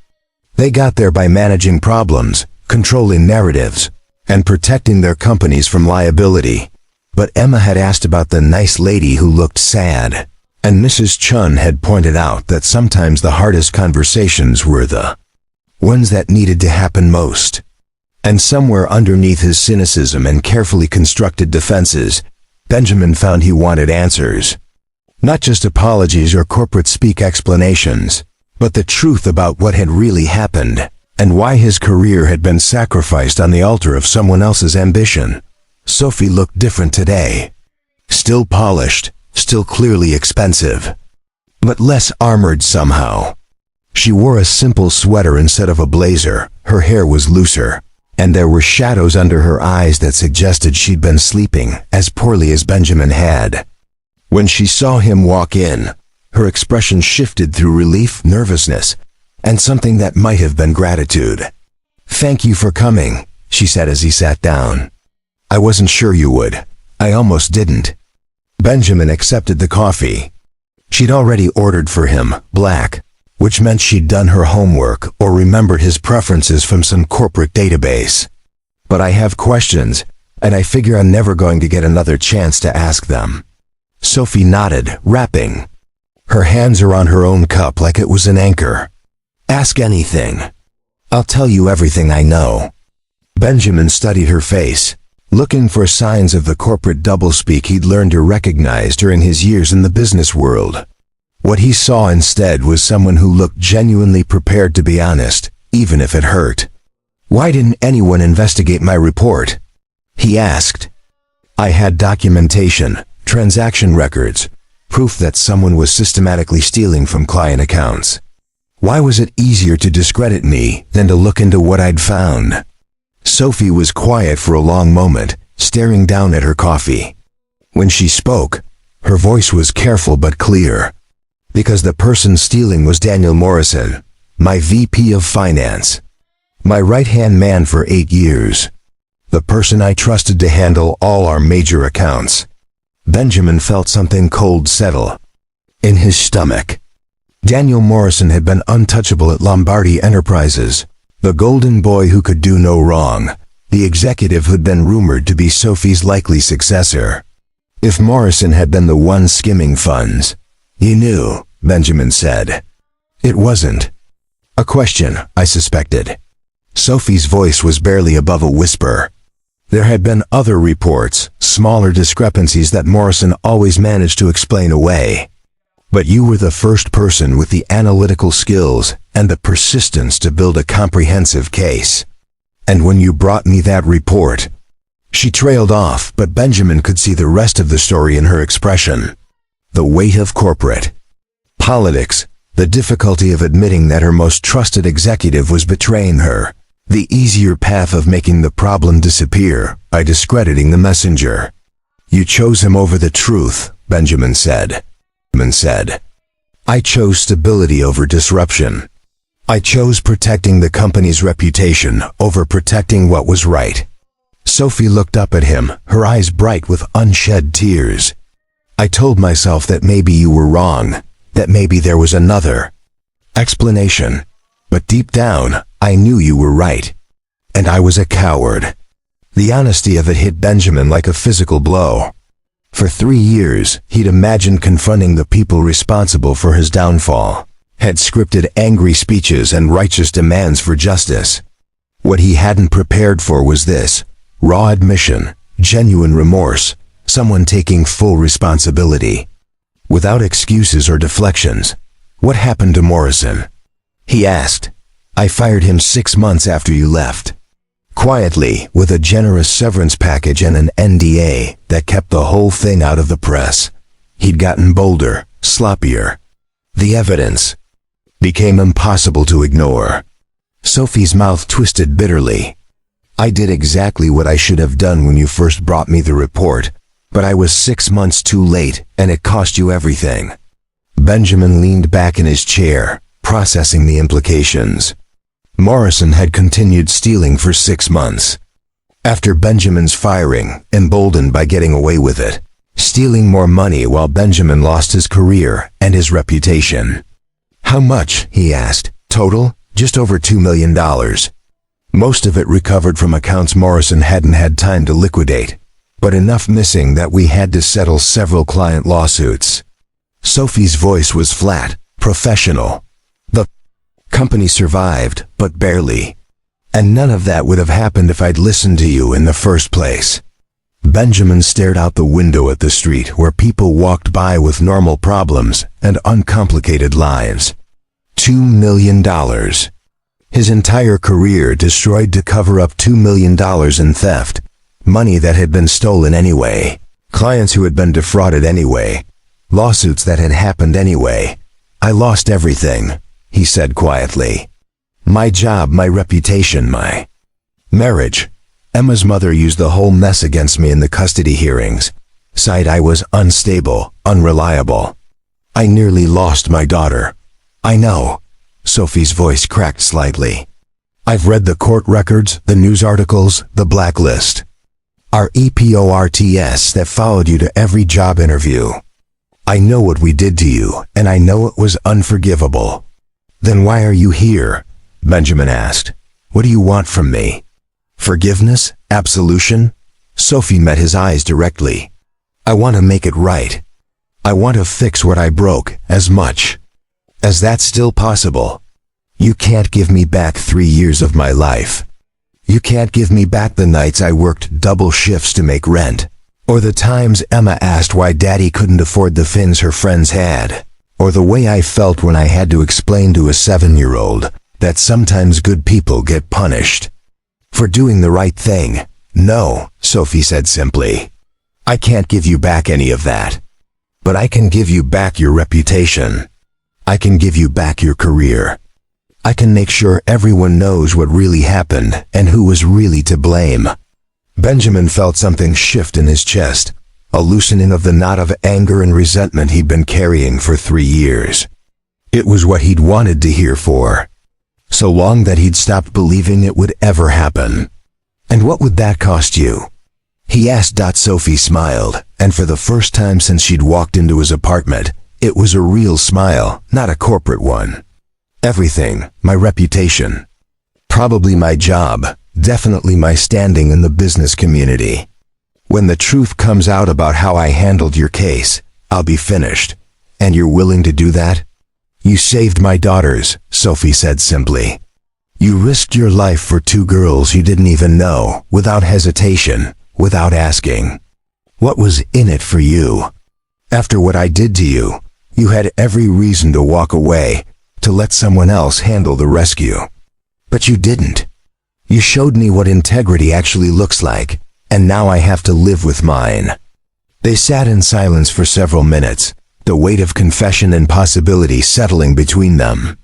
They got there by managing problems, controlling narratives, and protecting their companies from liability. But Emma had asked about the nice lady who looked sad, and Mrs. Chun had pointed out that sometimes the hardest conversations were the ones that needed to happen most. And somewhere underneath his cynicism and carefully constructed defenses, Benjamin found he wanted answers. Not just apologies or corporate speak explanations, but the truth about what had really happened, and why his career had been sacrificed on the altar of someone else's ambition. Sophie looked different today. Still polished, still clearly expensive, but less armored somehow. She wore a simple sweater instead of a blazer, her hair was looser, and there were shadows under her eyes that suggested she'd been sleeping as poorly as Benjamin had. When she saw him walk in, her expression shifted through relief, nervousness, and something that might have been gratitude. "Thank you for coming," she said as he sat down. "I wasn't sure you would. I almost didn't." Benjamin accepted the coffee. She'd already ordered for him, black, which meant she'd done her homework or remembered his preferences from some corporate database. "But I have questions, and I figure I'm never going to get another chance to ask them." Sophie nodded, wrapping. Her hands around her own cup like it was an anchor. "Ask anything. I'll tell you everything I know." Benjamin studied her face, looking for signs of the corporate doublespeak he'd learned to recognize during his years in the business world. What he saw instead was someone who looked genuinely prepared to be honest, even if it hurt. "Why didn't anyone investigate my report?" he asked. "I had documentation, transaction records, proof that someone was systematically stealing from client accounts. Why was it easier to discredit me than to look into what I'd found?" Sophie was quiet for a long moment, staring down at her coffee. When she spoke, her voice was careful but clear. "Because the person stealing was Daniel Morrison, my VP of Finance. My right-hand man for 8 years. The person I trusted to handle all our major accounts." Benjamin felt something cold settle in his stomach. Daniel Morrison had been untouchable at Lombardi Enterprises, the golden boy who could do no wrong, the executive who'd been rumored to be Sophie's likely successor. If Morrison had been the one skimming funds, "You knew," Benjamin said. "It wasn't a question, I suspected." Sophie's voice was barely above a whisper. There had been other reports, smaller discrepancies that Morrison always managed to explain away. But you were the first person with the analytical skills and the persistence to build a comprehensive case. And when you brought me that report..." She trailed off, but Benjamin could see the rest of the story in her expression. The weight of corporate politics, the difficulty of admitting that her most trusted executive was betraying her, the easier path of making the problem disappear by discrediting the messenger. "You chose him over the truth," Benjamin said. "I chose stability over disruption. I chose protecting the company's reputation over protecting what was right." Sophie looked up at him, her eyes bright with unshed tears. "I told myself that maybe you were wrong, that maybe there was another explanation. But deep down, I knew you were right. And I was a coward." The honesty of it hit Benjamin like a physical blow. For 3 years, he'd imagined confronting the people responsible for his downfall, had scripted angry speeches and righteous demands for justice. What he hadn't prepared for was this: raw admission, genuine remorse, someone taking full responsibility. Without excuses or deflections. "What happened to Morrison?" he asked. "I fired him 6 months after you left." Quietly, with a generous severance package and an NDA that kept the whole thing out of the press. He'd gotten bolder, sloppier. The evidence became impossible to ignore. Sophie's mouth twisted bitterly. I did exactly what I should have done when you first brought me the report, but I was 6 months too late, and it cost you everything. Benjamin leaned back in his chair, processing the implications. Morrison had continued stealing for 6 months. After Benjamin's firing, emboldened by getting away with it, stealing more money while Benjamin lost his career and his reputation. How much, he asked. Total? Just over $2 million. Most of it recovered from accounts Morrison hadn't had time to liquidate, but enough missing that we had to settle several client lawsuits. Sophie's voice was flat, professional. The company survived, but barely. And none of that would have happened if I'd listened to you in the first place. Benjamin stared out the window at the street where people walked by with normal problems and uncomplicated lives. $2 million. His entire career destroyed to cover up $2 million in theft, money that had been stolen anyway, clients who had been defrauded anyway, lawsuits that had happened anyway. I lost everything, he said quietly. My job, my reputation, my marriage. Emma's mother used the whole mess against me in the custody hearings, said I was unstable, unreliable. I nearly lost my daughter. I know. Sophie's voice cracked slightly. I've read the court records, the news articles, the blacklist. Our EPORTS that followed you to every job interview. I know what we did to you, and I know it was unforgivable. Then why are you here? Benjamin asked. What do you want from me? Forgiveness? Absolution? Sophie met his eyes directly. I want to make it right. I want to fix what I broke, as much as that's still possible. You can't give me back 3 years of my life. You can't give me back the nights I worked double shifts to make rent, or the times Emma asked why Daddy couldn't afford the fins her friends had, or the way I felt when I had to explain to a 7-year-old that sometimes good people get punished for doing the right thing. No, Sophie said simply. I can't give you back any of that. But I can give you back your reputation. I can give you back your career. I can make sure everyone knows what really happened and who was really to blame. Benjamin felt something shift in his chest, a loosening of the knot of anger and resentment he'd been carrying for 3 years. It was what he'd wanted to hear for so long that he'd stopped believing it would ever happen. And what would that cost you? He asked. Sophie smiled, and for the first time since she'd walked into his apartment, it was a real smile, not a corporate one. Everything, my reputation. Probably my job, definitely my standing in the business community. When the truth comes out about how I handled your case, I'll be finished. And you're willing to do that? You saved my daughters, Sophie said simply. You risked your life for 2 girls you didn't even know, without hesitation, without asking. What was in it for you? After what I did to you, you had every reason to walk away, to let someone else handle the rescue. But you didn't. You showed me what integrity actually looks like, and now I have to live with mine. They sat in silence for several minutes, the weight of confession and possibility settling between them.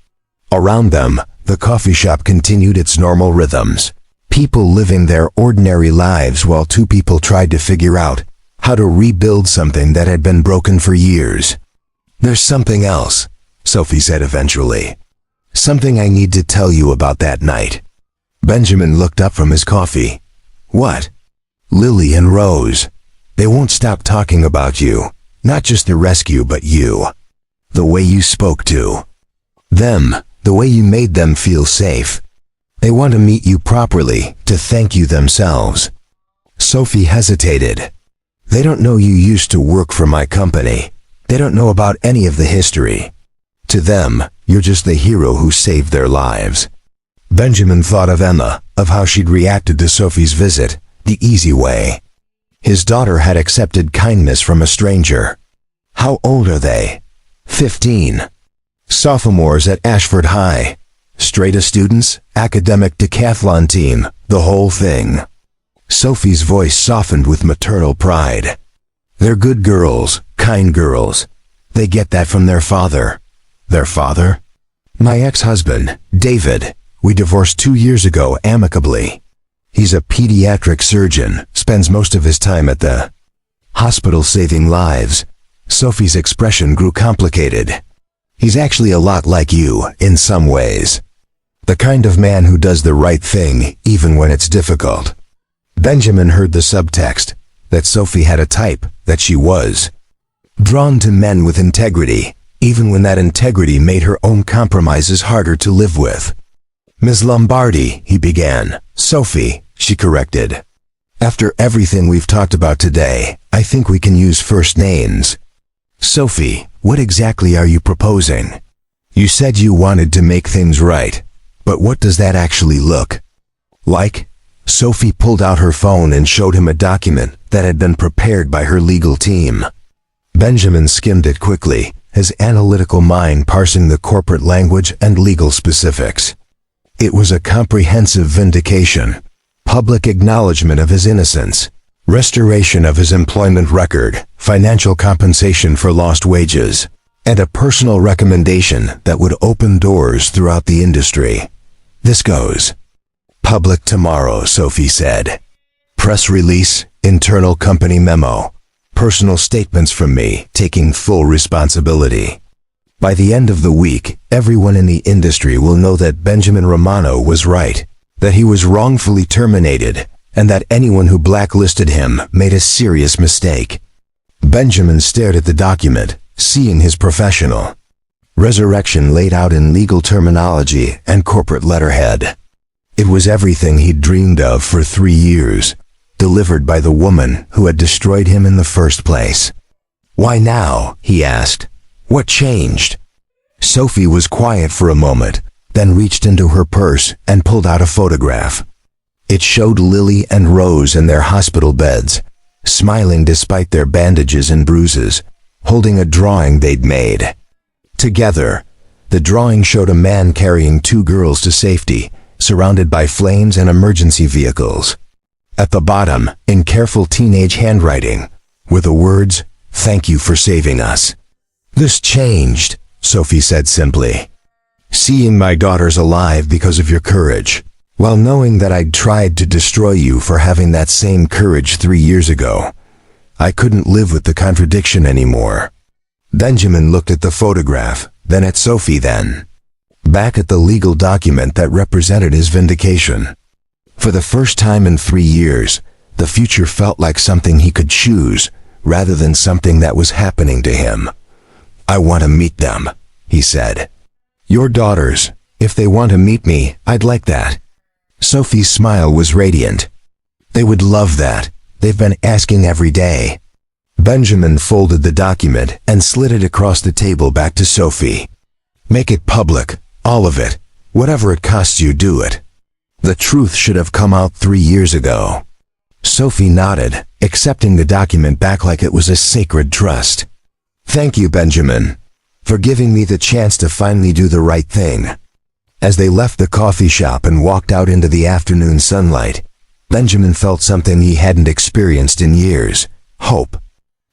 Around them, the coffee shop continued its normal rhythms. People living their ordinary lives while 2 people tried to figure out how to rebuild something that had been broken for years. There's something else, Sophie said eventually. Something I need to tell you about that night. Benjamin looked up from his coffee. What? Lily and Rose. They won't stop talking about you. Not just the rescue, but you. The way you spoke to them, the way you made them feel safe. They want to meet you properly, to thank you themselves. Sophie hesitated. They don't know you used to work for my company. They don't know about any of the history. To them, you're just the hero who saved their lives. Benjamin thought of Emma, of how she'd reacted to Sophie's visit, the easy way. His daughter had accepted kindness from a stranger. How old are they? 15. Sophomores at Ashford High. Straight-A students, academic decathlon team, the whole thing. Sophie's voice softened with maternal pride. They're good girls, kind girls. They get that from their father. Their father? My ex-husband, David. We divorced 2 years ago amicably. He's a pediatric surgeon, spends most of his time at the hospital saving lives. Sophie's expression grew complicated. He's actually a lot like you, in some ways. The kind of man who does the right thing, even when it's difficult. Benjamin heard the subtext, that Sophie had a type, that she was drawn to men with integrity, even when that integrity made her own compromises harder to live with. Ms. Lombardi, he began. Sophie, she corrected. After everything we've talked about today, I think we can use first names. Sophie, what exactly are you proposing? You said you wanted to make things right, but what does that actually look like? Sophie pulled out her phone and showed him a document that had been prepared by her legal team. Benjamin skimmed it quickly, his analytical mind parsing the corporate language and legal specifics. It was a comprehensive vindication, public acknowledgement of his innocence, restoration of his employment record, financial compensation for lost wages, and a personal recommendation that would open doors throughout the industry. This goes public tomorrow, Sophie said. Press release, internal company memo, personal statements from me taking full responsibility. By the end of the week, everyone in the industry will know that Benjamin Romano was right, that he was wrongfully terminated, and that anyone who blacklisted him made a serious mistake. Benjamin stared at the document, seeing his professional resurrection laid out in legal terminology and corporate letterhead. It was everything he'd dreamed of for 3 years, delivered by the woman who had destroyed him in the first place. Why now? He asked. What changed? Sophie was quiet for a moment, then reached into her purse and pulled out a photograph. It showed Lily and Rose in their hospital beds, smiling despite their bandages and bruises, holding a drawing they'd made. Together, the drawing showed a man carrying 2 girls to safety, surrounded by flames and emergency vehicles. At the bottom, in careful teenage handwriting, were the words, "Thank you for saving us." This changed, Sophie said simply. Seeing my daughters alive because of your courage, while knowing that I'd tried to destroy you for having that same courage 3 years ago, I couldn't live with the contradiction anymore. Benjamin looked at the photograph, then at Sophie then. Back at the legal document that represented his vindication. For the first time in 3 years, the future felt like something he could choose, rather than something that was happening to him. I want to meet them, he said. Your daughters, if they want to meet me, I'd like that. Sophie's smile was radiant. They would love that. They've been asking every day. Benjamin folded the document and slid it across the table back to Sophie. Make it public, all of it. Whatever it costs you, do it. The truth should have come out 3 years ago. Sophie nodded, accepting the document back like it was a sacred trust. Thank you, Benjamin, for giving me the chance to finally do the right thing. As they left the coffee shop and walked out into the afternoon sunlight, Benjamin felt something he hadn't experienced in years: hope.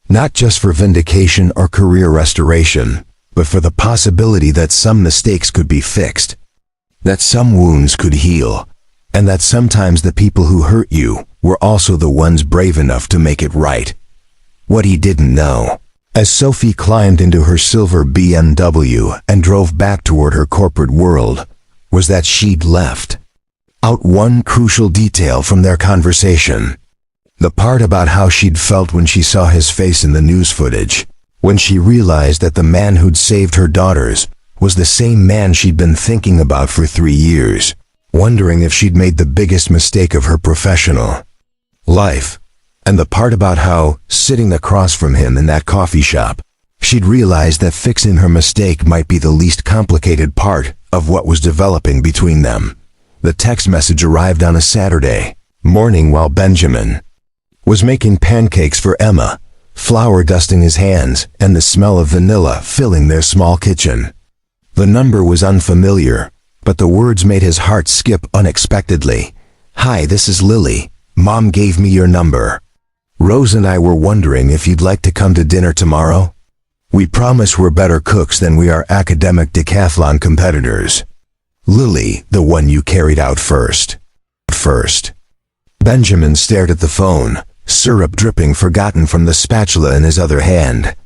Not just for vindication or career restoration, but for the possibility that some mistakes could be fixed, that some wounds could heal, and that sometimes the people who hurt you were also the ones brave enough to make it right. What he didn't know, as Sophie climbed into her silver BMW and drove back toward her corporate world, was that she'd left out one crucial detail from their conversation. The part about how she'd felt when she saw his face in the news footage, when she realized that the man who'd saved her daughters was the same man she'd been thinking about for 3 years, wondering if she'd made the biggest mistake of her professional life. And the part about how, sitting across from him in that coffee shop, she'd realized that fixing her mistake might be the least complicated part of what was developing between them. The text message arrived on a Saturday morning while Benjamin was making pancakes for Emma, flour dusting his hands and the smell of vanilla filling their small kitchen. The number was unfamiliar, but the words made his heart skip unexpectedly. Hi, this is Lily. Mom gave me your number. Rose and I were wondering if you'd like to come to dinner tomorrow. We promise we're better cooks than we are academic decathlon competitors. Lily, the one you carried out first. Benjamin stared at the phone, syrup dripping forgotten from the spatula in his other hand.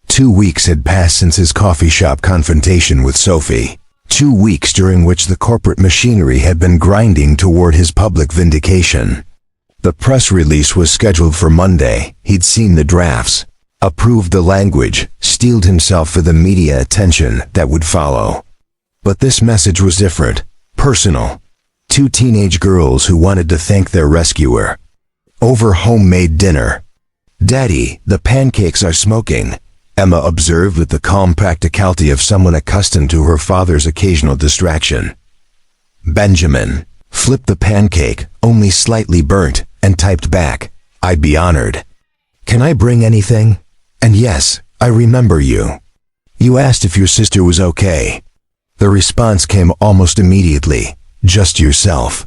2 weeks had passed since his coffee shop confrontation with Sophie. 2 weeks during which the corporate machinery had been grinding toward his public vindication. The press release was scheduled for Monday. He'd seen the drafts, approved the language, steeled himself for the media attention that would follow. But this message was different, personal. 2 teenage girls who wanted to thank their rescuer. Over homemade dinner. "Daddy, the pancakes are smoking," Emma observed with the calm practicality of someone accustomed to her father's occasional distraction. Benjamin flipped the pancake, only slightly burnt, and typed back, "I'd be honored. Can I bring anything? And yes, I remember you. You asked if your sister was okay." The response came almost immediately, "Just yourself.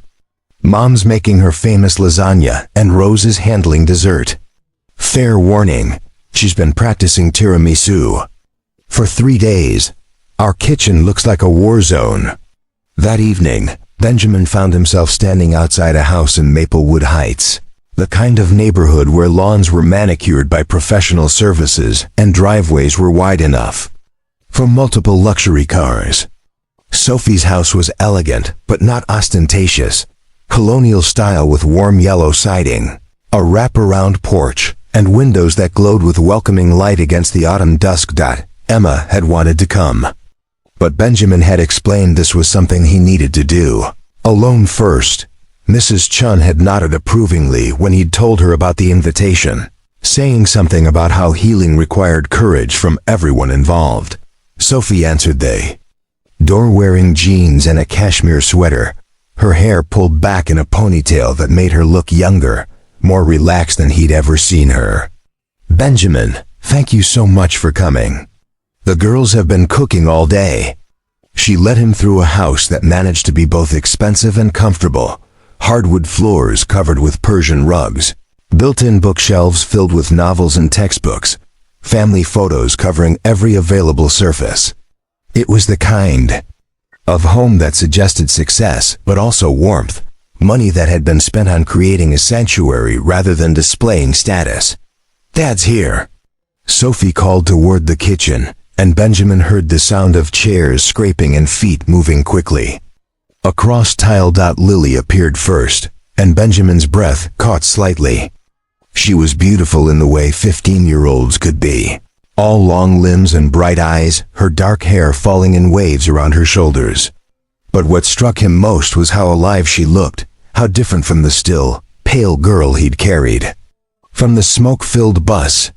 Mom's making her famous lasagna, and Rose is handling dessert. Fair warning, she's been practicing tiramisu. For 3 days. Our kitchen looks like a war zone." That evening, Benjamin found himself standing outside a house in Maplewood Heights, the kind of neighborhood where lawns were manicured by professional services and driveways were wide enough for multiple luxury cars. Sophie's house was elegant, but not ostentatious, colonial style with warm yellow siding, a wraparound porch, and windows that glowed with welcoming light against the autumn dusk. Emma had wanted to come. But Benjamin had explained this was something he needed to do alone first. Mrs. Chun had nodded approvingly when he'd told her about the invitation, saying something about how healing required courage from everyone involved. Sophie answered the door wearing jeans and a cashmere sweater, her hair pulled back in a ponytail that made her look younger, more relaxed than he'd ever seen her. "Benjamin, thank you so much for coming. The girls have been cooking all day." She led him through a house that managed to be both expensive and comfortable, hardwood floors covered with Persian rugs, built-in bookshelves filled with novels and textbooks, family photos covering every available surface. It was the kind of home that suggested success, but also warmth, money that had been spent on creating a sanctuary rather than displaying status. "Dad's here," Sophie called toward the kitchen, and Benjamin heard the sound of chairs scraping and feet moving quickly. Across tile. Lily appeared first, and Benjamin's breath caught slightly. She was beautiful in the way 15-year-olds could be. All long limbs and bright eyes, her dark hair falling in waves around her shoulders. But what struck him most was how alive she looked, how different from the still, pale girl he'd carried from the smoke-filled bus.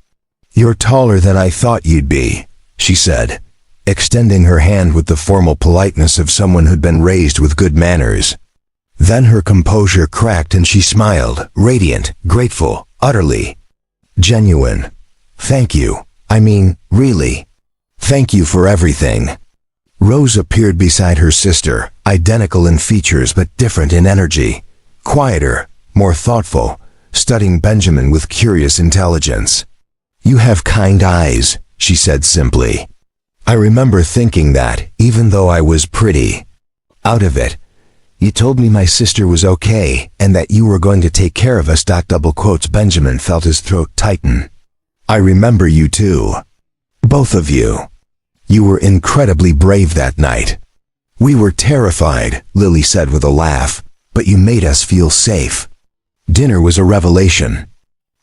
"You're taller than I thought you'd be," she said, extending her hand with the formal politeness of someone who'd been raised with good manners. Then her composure cracked and she smiled, radiant, grateful, utterly genuine. "Thank you. I mean, really. Thank you for everything." Rose appeared beside her sister, identical in features but different in energy, quieter, more thoughtful, studying Benjamin with curious intelligence. "You have kind eyes," she said simply. "I remember thinking that, even though I was pretty out of it. You told me my sister was okay, and that you were going to take care of us." Double quotes. Benjamin felt his throat tighten. "I remember you too. Both of you. You were incredibly brave that night." "We were terrified," Lily said with a laugh, "but you made us feel safe." Dinner was a revelation.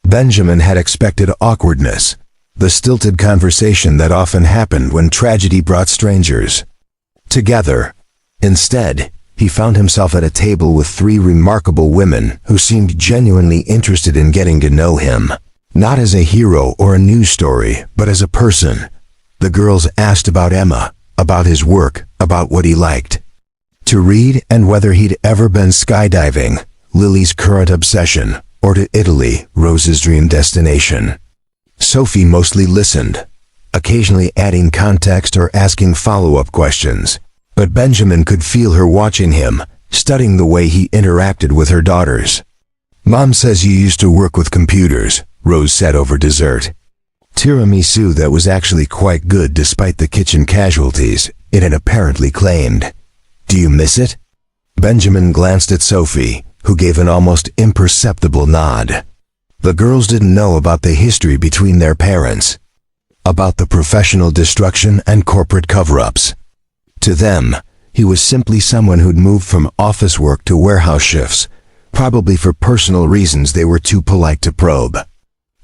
Benjamin had expected awkwardness, the stilted conversation that often happened when tragedy brought strangers together. Instead, he found himself at a table with 3 remarkable women who seemed genuinely interested in getting to know him. Not as a hero or a news story, but as a person. The girls asked about Emma, about his work, about what he liked to read and whether he'd ever been skydiving, Lily's current obsession, or to Italy, Rose's dream destination. Sophie mostly listened, occasionally adding context or asking follow-up questions, but Benjamin could feel her watching him, studying the way he interacted with her daughters. "Mom says you used to work with computers," Rose said over dessert. Tiramisu that was actually quite good despite the kitchen casualties it had apparently claimed. Do you miss it? Benjamin glanced at Sophie, who gave an almost imperceptible nod. The girls didn't know about the history between their parents, about the professional destruction and corporate cover-ups. To them, he was simply someone who'd moved from office work to warehouse shifts, probably for personal reasons they were too polite to probe.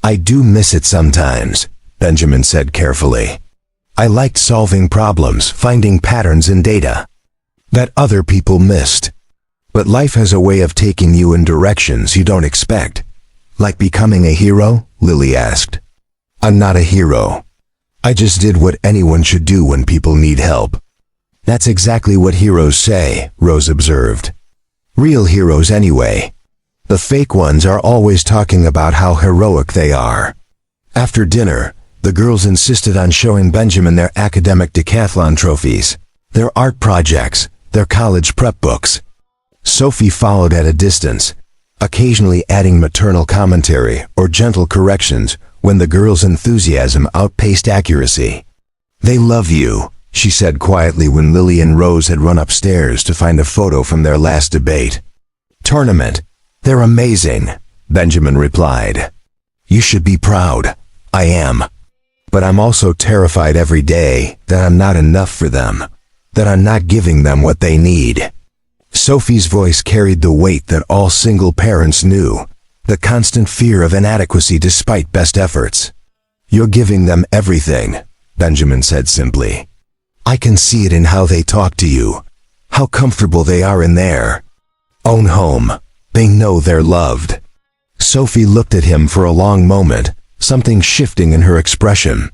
I do miss it sometimes, Benjamin said carefully. I liked solving problems, finding patterns in data that other people missed. But life has a way of taking you in directions you don't expect. Like becoming a hero? Lily asked. I'm not a hero. I just did what anyone should do when people need help. That's exactly what heroes say, Rose observed. Real heroes anyway. The fake ones are always talking about how heroic they are. After dinner, the girls insisted on showing Benjamin their academic decathlon trophies, their art projects, their college prep books. Sophie followed at a distance, occasionally adding maternal commentary or gentle corrections when the girls' enthusiasm outpaced accuracy. They love you, she said quietly when Lily and Rose had run upstairs to find a photo from their last debate. Tournament. They're amazing, Benjamin replied. You should be proud. I am. But I'm also terrified every day that I'm not enough for them, that I'm not giving them what they need. Sophie's voice carried the weight that all single parents knew, the constant fear of inadequacy despite best efforts. You're giving them everything, Benjamin said simply. I can see it in how they talk to you, how comfortable they are in their own home. They know they're loved. Sophie looked at him for a long moment, something shifting in her expression.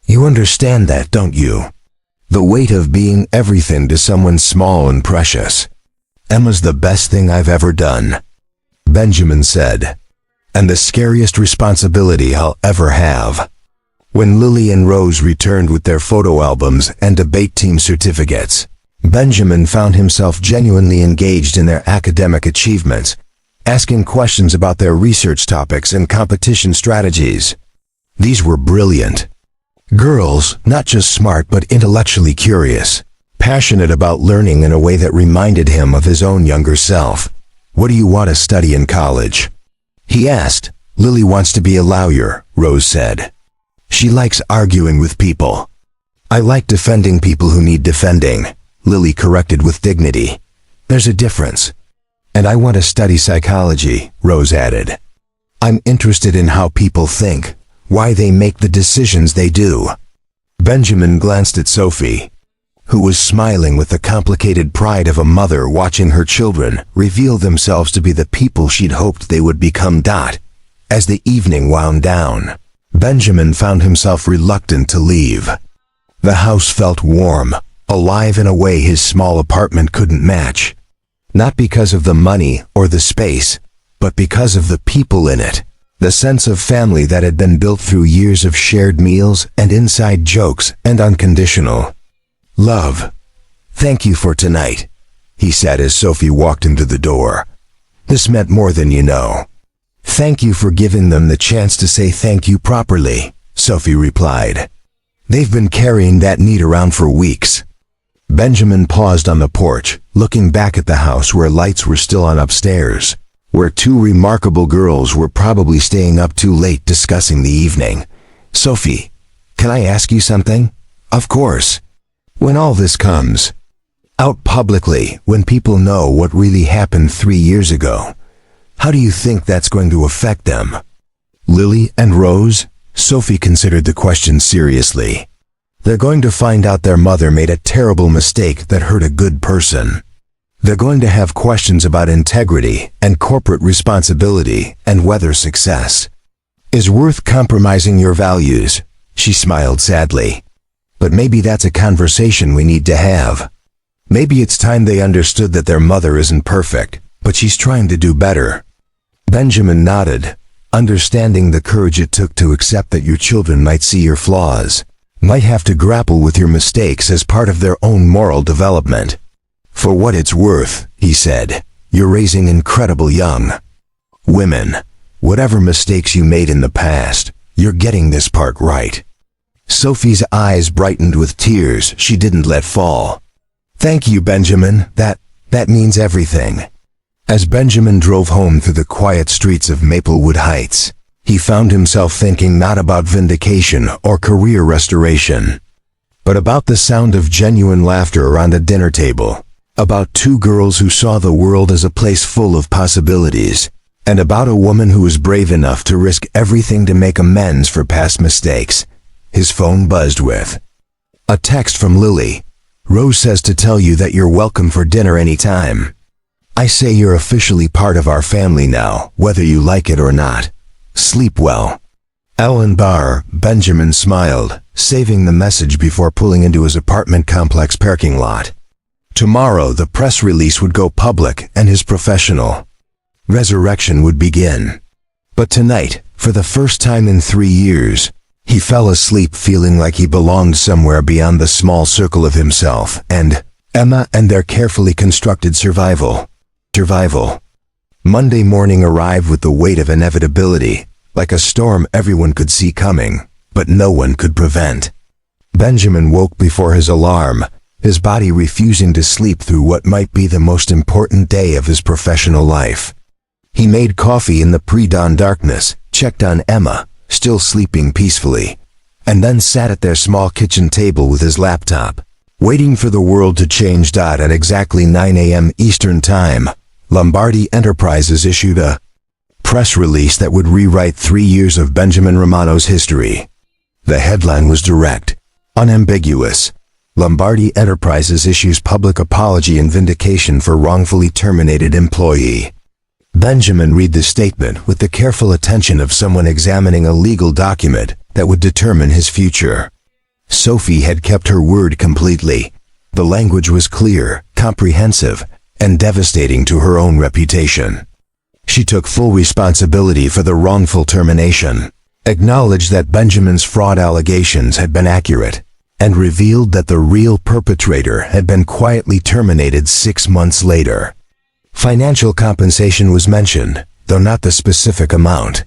You understand that, don't you? The weight of being everything to someone small and precious. Emma's the best thing I've ever done, Benjamin said, and the scariest responsibility I'll ever have. When Lily and Rose returned with their photo albums and debate team certificates, Benjamin found himself genuinely engaged in their academic achievements, asking questions about their research topics and competition strategies. These were brilliant. Girls, not just smart but intellectually curious, passionate about learning in a way that reminded him of his own younger self. What do you want to study in college? He asked. Lily wants to be a lawyer, Rose said. She likes arguing with people. I like defending people who need defending, Lily corrected with dignity. There's a difference. And I want to study psychology, Rose added. I'm interested in how people think, why they make the decisions they do. Benjamin glanced at Sophie, who was smiling with the complicated pride of a mother watching her children reveal themselves to be the people she'd hoped they would become. As the evening wound down, Benjamin found himself reluctant to leave. The house felt warm, alive in a way his small apartment couldn't match. Not because of the money or the space, but because of the people in it. The sense of family that had been built through years of shared meals and inside jokes and unconditional love. Thank you for tonight, he said as Sophie walked into the door. This meant more than you know. Thank you for giving them the chance to say thank you properly, Sophie replied. They've been carrying that need around for weeks. Benjamin paused on the porch, looking back at the house where lights were still on upstairs, where two remarkable girls were probably staying up too late discussing the evening. Sophie, can I ask you something? Of course. When all this comes out publicly, when people know what really happened 3 years ago, how do you think that's going to affect them? Lily and Rose? Sophie considered the question seriously. They're going to find out their mother made a terrible mistake that hurt a good person. They're going to have questions about integrity and corporate responsibility and whether success is worth compromising your values. She smiled sadly. But maybe that's a conversation we need to have. Maybe it's time they understood that their mother isn't perfect, but she's trying to do better. Benjamin nodded, understanding the courage it took to accept that your children might see your flaws, might have to grapple with your mistakes as part of their own moral development. For what it's worth, he said, you're raising incredible young women. Whatever mistakes you made in the past, You're getting this part right." Sophie's eyes brightened with tears she didn't let fall. "Thank you, Benjamin. That means everything." As Benjamin drove home through the quiet streets of Maplewood Heights, he found himself thinking not about vindication or career restoration, but about the sound of genuine laughter around a dinner table, about two girls who saw the world as a place full of possibilities, and about a woman who was brave enough to risk everything to make amends for past mistakes. His phone buzzed with a text from Lily. "Rose says to tell you that you're welcome for dinner anytime. I say you're officially part of our family now, whether you like it or not. Sleep well." Ellen Barr. Benjamin smiled, saving the message before pulling into his apartment complex parking lot. Tomorrow the press release would go public and his professional resurrection would begin. But tonight, for the first time in 3 years, he fell asleep feeling like he belonged somewhere beyond the small circle of himself and Emma and their carefully constructed survival. Monday morning arrived with the weight of inevitability, like a storm everyone could see coming, but no one could prevent. Benjamin woke before his alarm, his body refusing to sleep through what might be the most important day of his professional life. He made coffee in the pre-dawn darkness, checked on Emma, still sleeping peacefully, and then sat at their small kitchen table with his laptop, waiting for the world to change. At exactly 9 a.m. Eastern Time, Lombardi Enterprises issued a press release that would rewrite 3 years of Benjamin Romano's history. The headline was direct, unambiguous. Lombardi Enterprises issues public apology and vindication for wrongfully terminated employee. Benjamin read the statement with the careful attention of someone examining a legal document that would determine his future. Sophie had kept her word completely. The language was clear, comprehensive, and devastating to her own reputation. She took full responsibility for the wrongful termination, acknowledged that Benjamin's fraud allegations had been accurate, and revealed that the real perpetrator had been quietly terminated 6 months later. Financial compensation was mentioned, though not the specific amount.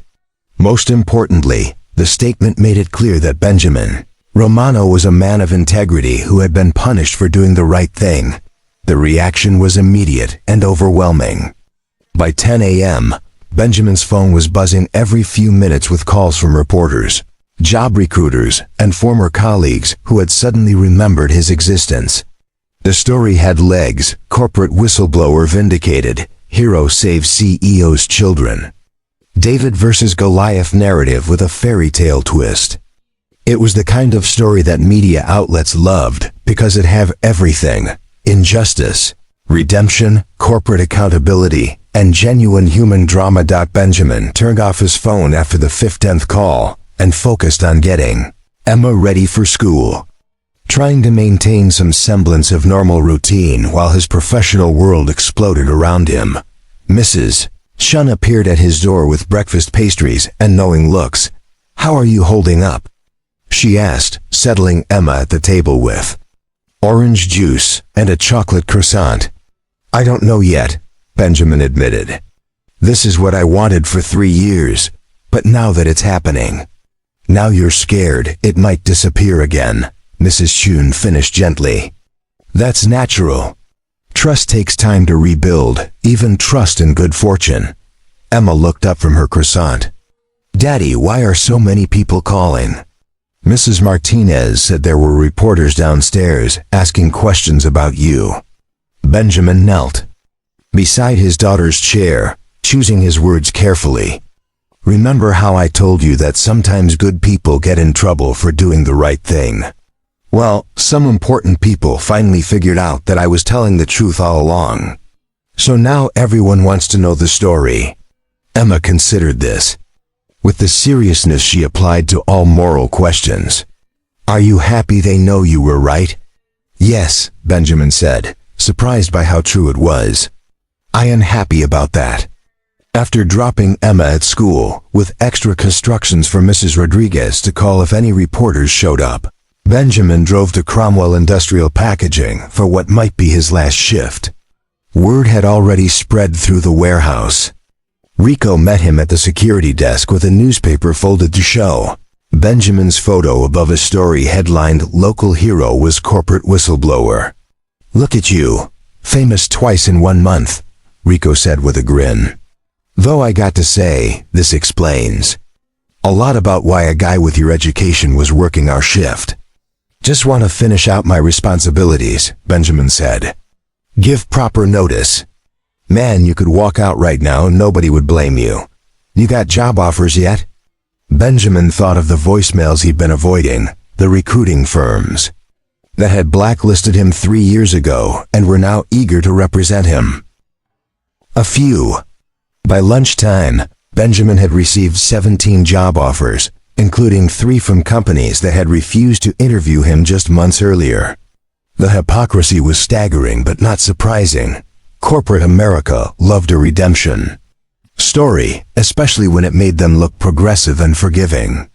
Most importantly, the statement made it clear that Benjamin Romano was a man of integrity who had been punished for doing the right thing. The reaction was immediate and overwhelming. By 10 a.m., Benjamin's phone was buzzing every few minutes with calls from reporters, job recruiters, and former colleagues who had suddenly remembered his existence. The story had legs. Corporate whistleblower vindicated. Hero saves CEO's children. David versus Goliath narrative with a fairy tale twist. It was the kind of story that media outlets loved because it had everything: injustice, redemption, corporate accountability, and genuine human drama. Benjamin turned off his phone after the 15th call and focused on getting Emma ready for school, trying to maintain some semblance of normal routine while his professional world exploded around him. Mrs. Shun appeared at his door with breakfast pastries and knowing looks. "How are you holding up?" she asked, settling Emma at the table with orange juice and a chocolate croissant. "I don't know yet," Benjamin admitted. "This is what I wanted for 3 years, but now that it's happening, now you're scared it might disappear again," Mrs. Chun finished gently. "That's natural. Trust takes time to rebuild, even trust in good fortune." Emma looked up from her croissant. "Daddy, why are so many people calling?" Mrs. Martinez said there were reporters downstairs asking questions about you. Benjamin knelt beside his daughter's chair, choosing his words carefully. "Remember how I told you that sometimes good people get in trouble for doing the right thing? Well, some important people finally figured out that I was telling the truth all along. So now everyone wants to know the story." Emma considered this, with the seriousness she applied to all moral questions. "Are you happy they know you were right?" "Yes," Benjamin said, surprised by how true it was. "I am happy about that." After dropping Emma at school, with extra instructions for Mrs. Rodriguez to call if any reporters showed up, Benjamin drove to Cromwell Industrial Packaging for what might be his last shift. Word had already spread through the warehouse. Rico met him at the security desk with a newspaper folded to show. Benjamin's photo above a story headlined "Local Hero Was Corporate Whistleblower." "Look at you, famous twice in 1 month," Rico said with a grin. "Though I got to say, this explains a lot about why a guy with your education was working our shift." "Just want to finish out my responsibilities," Benjamin said. "Give proper notice. Man, you could walk out right now and nobody would blame you. You got job offers yet?" Benjamin thought of the voicemails he'd been avoiding, the recruiting firms that had blacklisted him 3 years ago and were now eager to represent him. A few. By lunchtime, Benjamin had received 17 job offers, including 3 from companies that had refused to interview him just months earlier. The hypocrisy was staggering but not surprising. Corporate America loved a redemption story, especially when it made them look progressive and forgiving.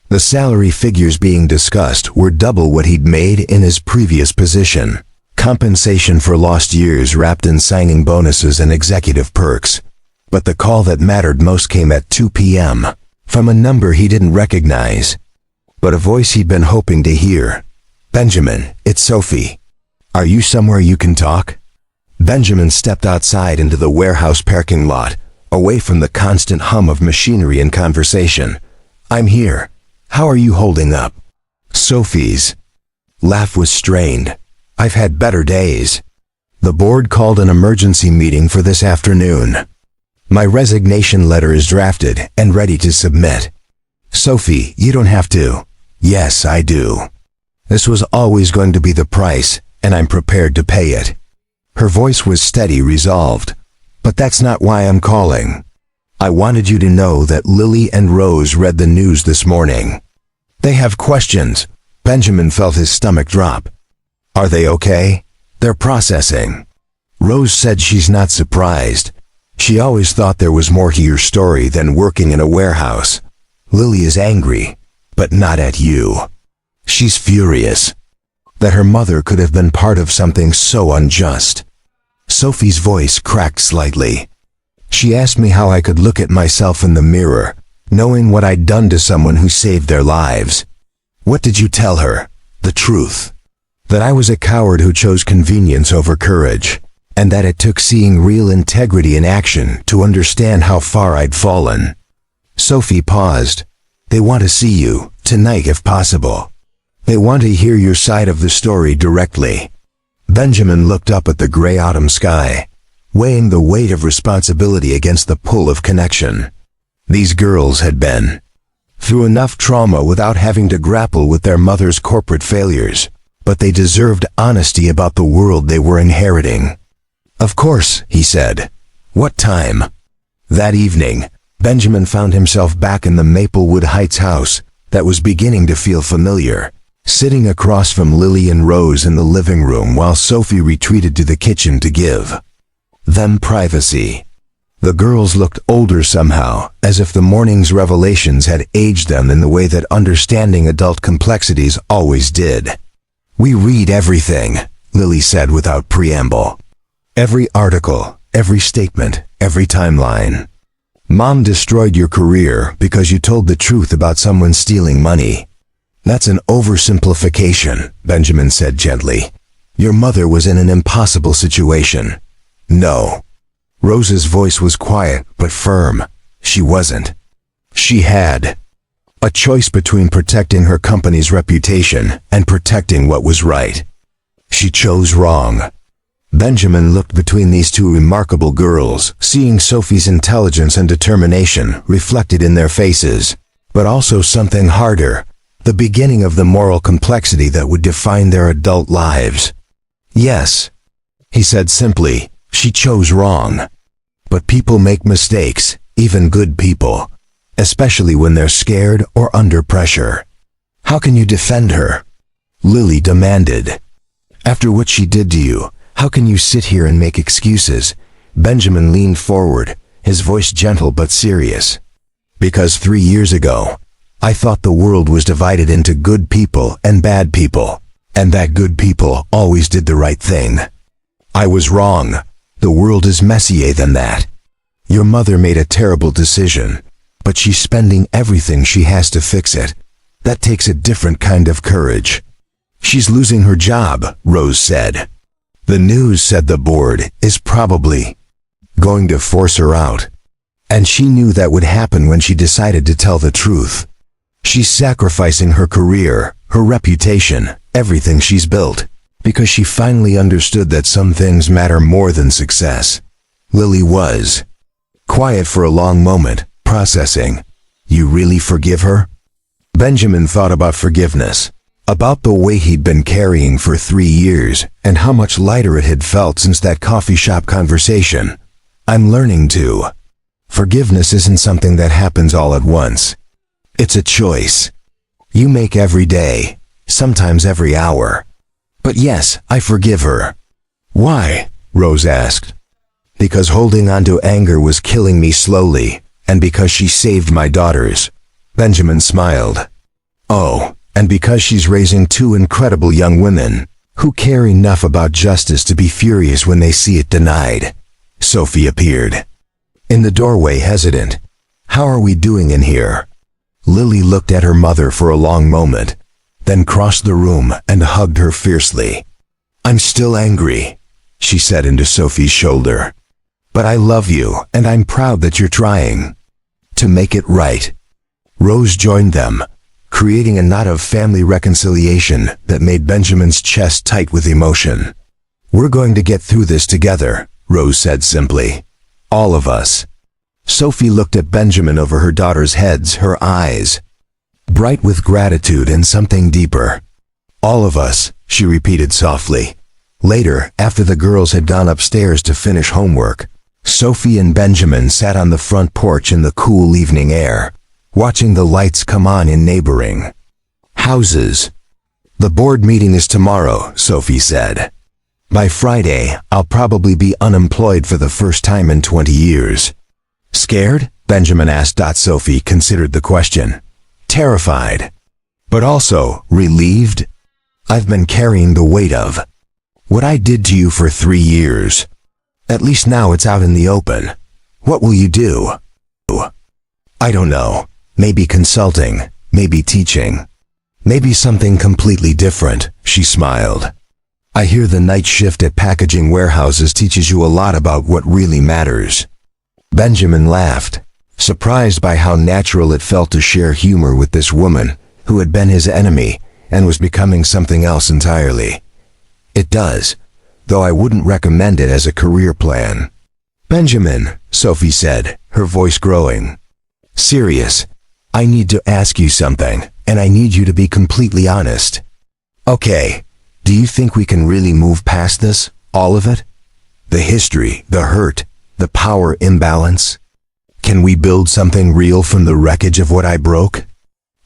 The salary figures being discussed were double what he'd made in his previous position. Compensation for lost years wrapped in signing bonuses and executive perks. But the call that mattered most came at 2 p.m. from a number he didn't recognize, but a voice he'd been hoping to hear. "Benjamin, it's Sophie. Are you somewhere you can talk?" Benjamin stepped outside into the warehouse parking lot, away from the constant hum of machinery and conversation. "I'm here. How are you holding up?" Sophie's laugh was strained. "I've had better days. The board called an emergency meeting for this afternoon. My resignation letter is drafted and ready to submit." "Sophie, you don't have to." "Yes, I do. This was always going to be the price, and I'm prepared to pay it." Her voice was steady, resolved. "But that's not why I'm calling. I wanted you to know that Lily and Rose read the news this morning. They have questions." Benjamin felt his stomach drop. "Are they okay?" "They're processing. Rose said she's not surprised. She always thought there was more to your story than working in a warehouse. Lily is angry, but not at you. She's furious that her mother could have been part of something so unjust." Sophie's voice cracked slightly. "She asked me how I could look at myself in the mirror, knowing what I'd done to someone who saved their lives." "What did you tell her?" "The truth. That I was a coward who chose convenience over courage, and that it took seeing real integrity in action to understand how far I'd fallen." Sophie paused. "They want to see you, tonight if possible. They want to hear your side of the story directly." Benjamin looked up at the gray autumn sky, weighing the weight of responsibility against the pull of connection. These girls had been through enough trauma without having to grapple with their mother's corporate failures, but they deserved honesty about the world they were inheriting. "Of course," he said. "What time?" That evening, Benjamin found himself back in the Maplewood Heights house that was beginning to feel familiar, sitting across from Lily and Rose in the living room while Sophie retreated to the kitchen to give them privacy. The girls looked older somehow, as if the morning's revelations had aged them in the way that understanding adult complexities always did. "We read everything," Lily said without preamble. "Every article, every statement, every timeline. Mom destroyed your career because you told the truth about someone stealing money." "That's an oversimplification," Benjamin said gently. "Your mother was in an impossible situation." "No." Rose's voice was quiet but firm. "She wasn't. She had a choice between protecting her company's reputation and protecting what was right. She chose wrong." Benjamin looked between these two remarkable girls, seeing Sophie's intelligence and determination reflected in their faces, but also something harder, the beginning of the moral complexity that would define their adult lives. "Yes," he said simply, "she chose wrong. But people make mistakes, even good people, especially when they're scared or under pressure." "How can you defend her?" Lily demanded. "After what she did to you, how can you sit here and make excuses?" Benjamin leaned forward, his voice gentle but serious. "Because 3 years ago, I thought the world was divided into good people and bad people, and that good people always did the right thing. I was wrong. The world is messier than that. Your mother made a terrible decision, but she's spending everything she has to fix it. That takes a different kind of courage. She's losing her job, Rose said. The news, said the board, is probably going to force her out. And she knew that would happen when she decided to tell the truth. She's sacrificing her career, her reputation, everything she's built, because she finally understood that some things matter more than success. Lily was quiet for a long moment, processing. You really forgive her? Benjamin thought about forgiveness, about the way he'd been carrying for 3 years, and how much lighter it had felt since that coffee shop conversation. I'm learning to. Forgiveness isn't something that happens all at once. It's a choice you make every day, sometimes every hour. But yes, I forgive her. Why? Rose asked. Because holding on to anger was killing me slowly, and because she saved my daughters. Benjamin smiled. Oh, and because she's raising 2 incredible young women, who care enough about justice to be furious when they see it denied. Sophie appeared in the doorway, hesitant. How are we doing in here? Lily looked at her mother for a long moment, then crossed the room and hugged her fiercely. I'm still angry, she said into Sophie's shoulder. But I love you, and I'm proud that you're trying to make it right. Rose joined them, creating a knot of family reconciliation that made Benjamin's chest tight with emotion. We're going to get through this together, Rose said simply. All of us. Sophie looked at Benjamin over her daughters' heads, her eyes bright with gratitude and something deeper. All of us, she repeated softly. Later, after the girls had gone upstairs to finish homework, Sophie and Benjamin sat on the front porch in the cool evening air, watching the lights come on in neighboring houses. The board meeting is tomorrow, Sophie said. By Friday, I'll probably be unemployed for the first time in 20 years. Scared? Benjamin asked. Sophie considered the question. Terrified. But also relieved. I've been carrying the weight of what I did to you for 3 years. At least now it's out in the open. What will you do? I don't know. Maybe consulting, maybe teaching. Maybe something completely different, she smiled. I hear the night shift at packaging warehouses teaches you a lot about what really matters. Benjamin laughed, surprised by how natural it felt to share humor with this woman, who had been his enemy, and was becoming something else entirely. It does, though I wouldn't recommend it as a career plan. Benjamin, Sophie said, her voice growing. Serious. I need to ask you something, and I need you to be completely honest. Okay. Do you think we can really move past this, all of it? The history, the hurt, the power imbalance? Can we build something real from the wreckage of what I broke?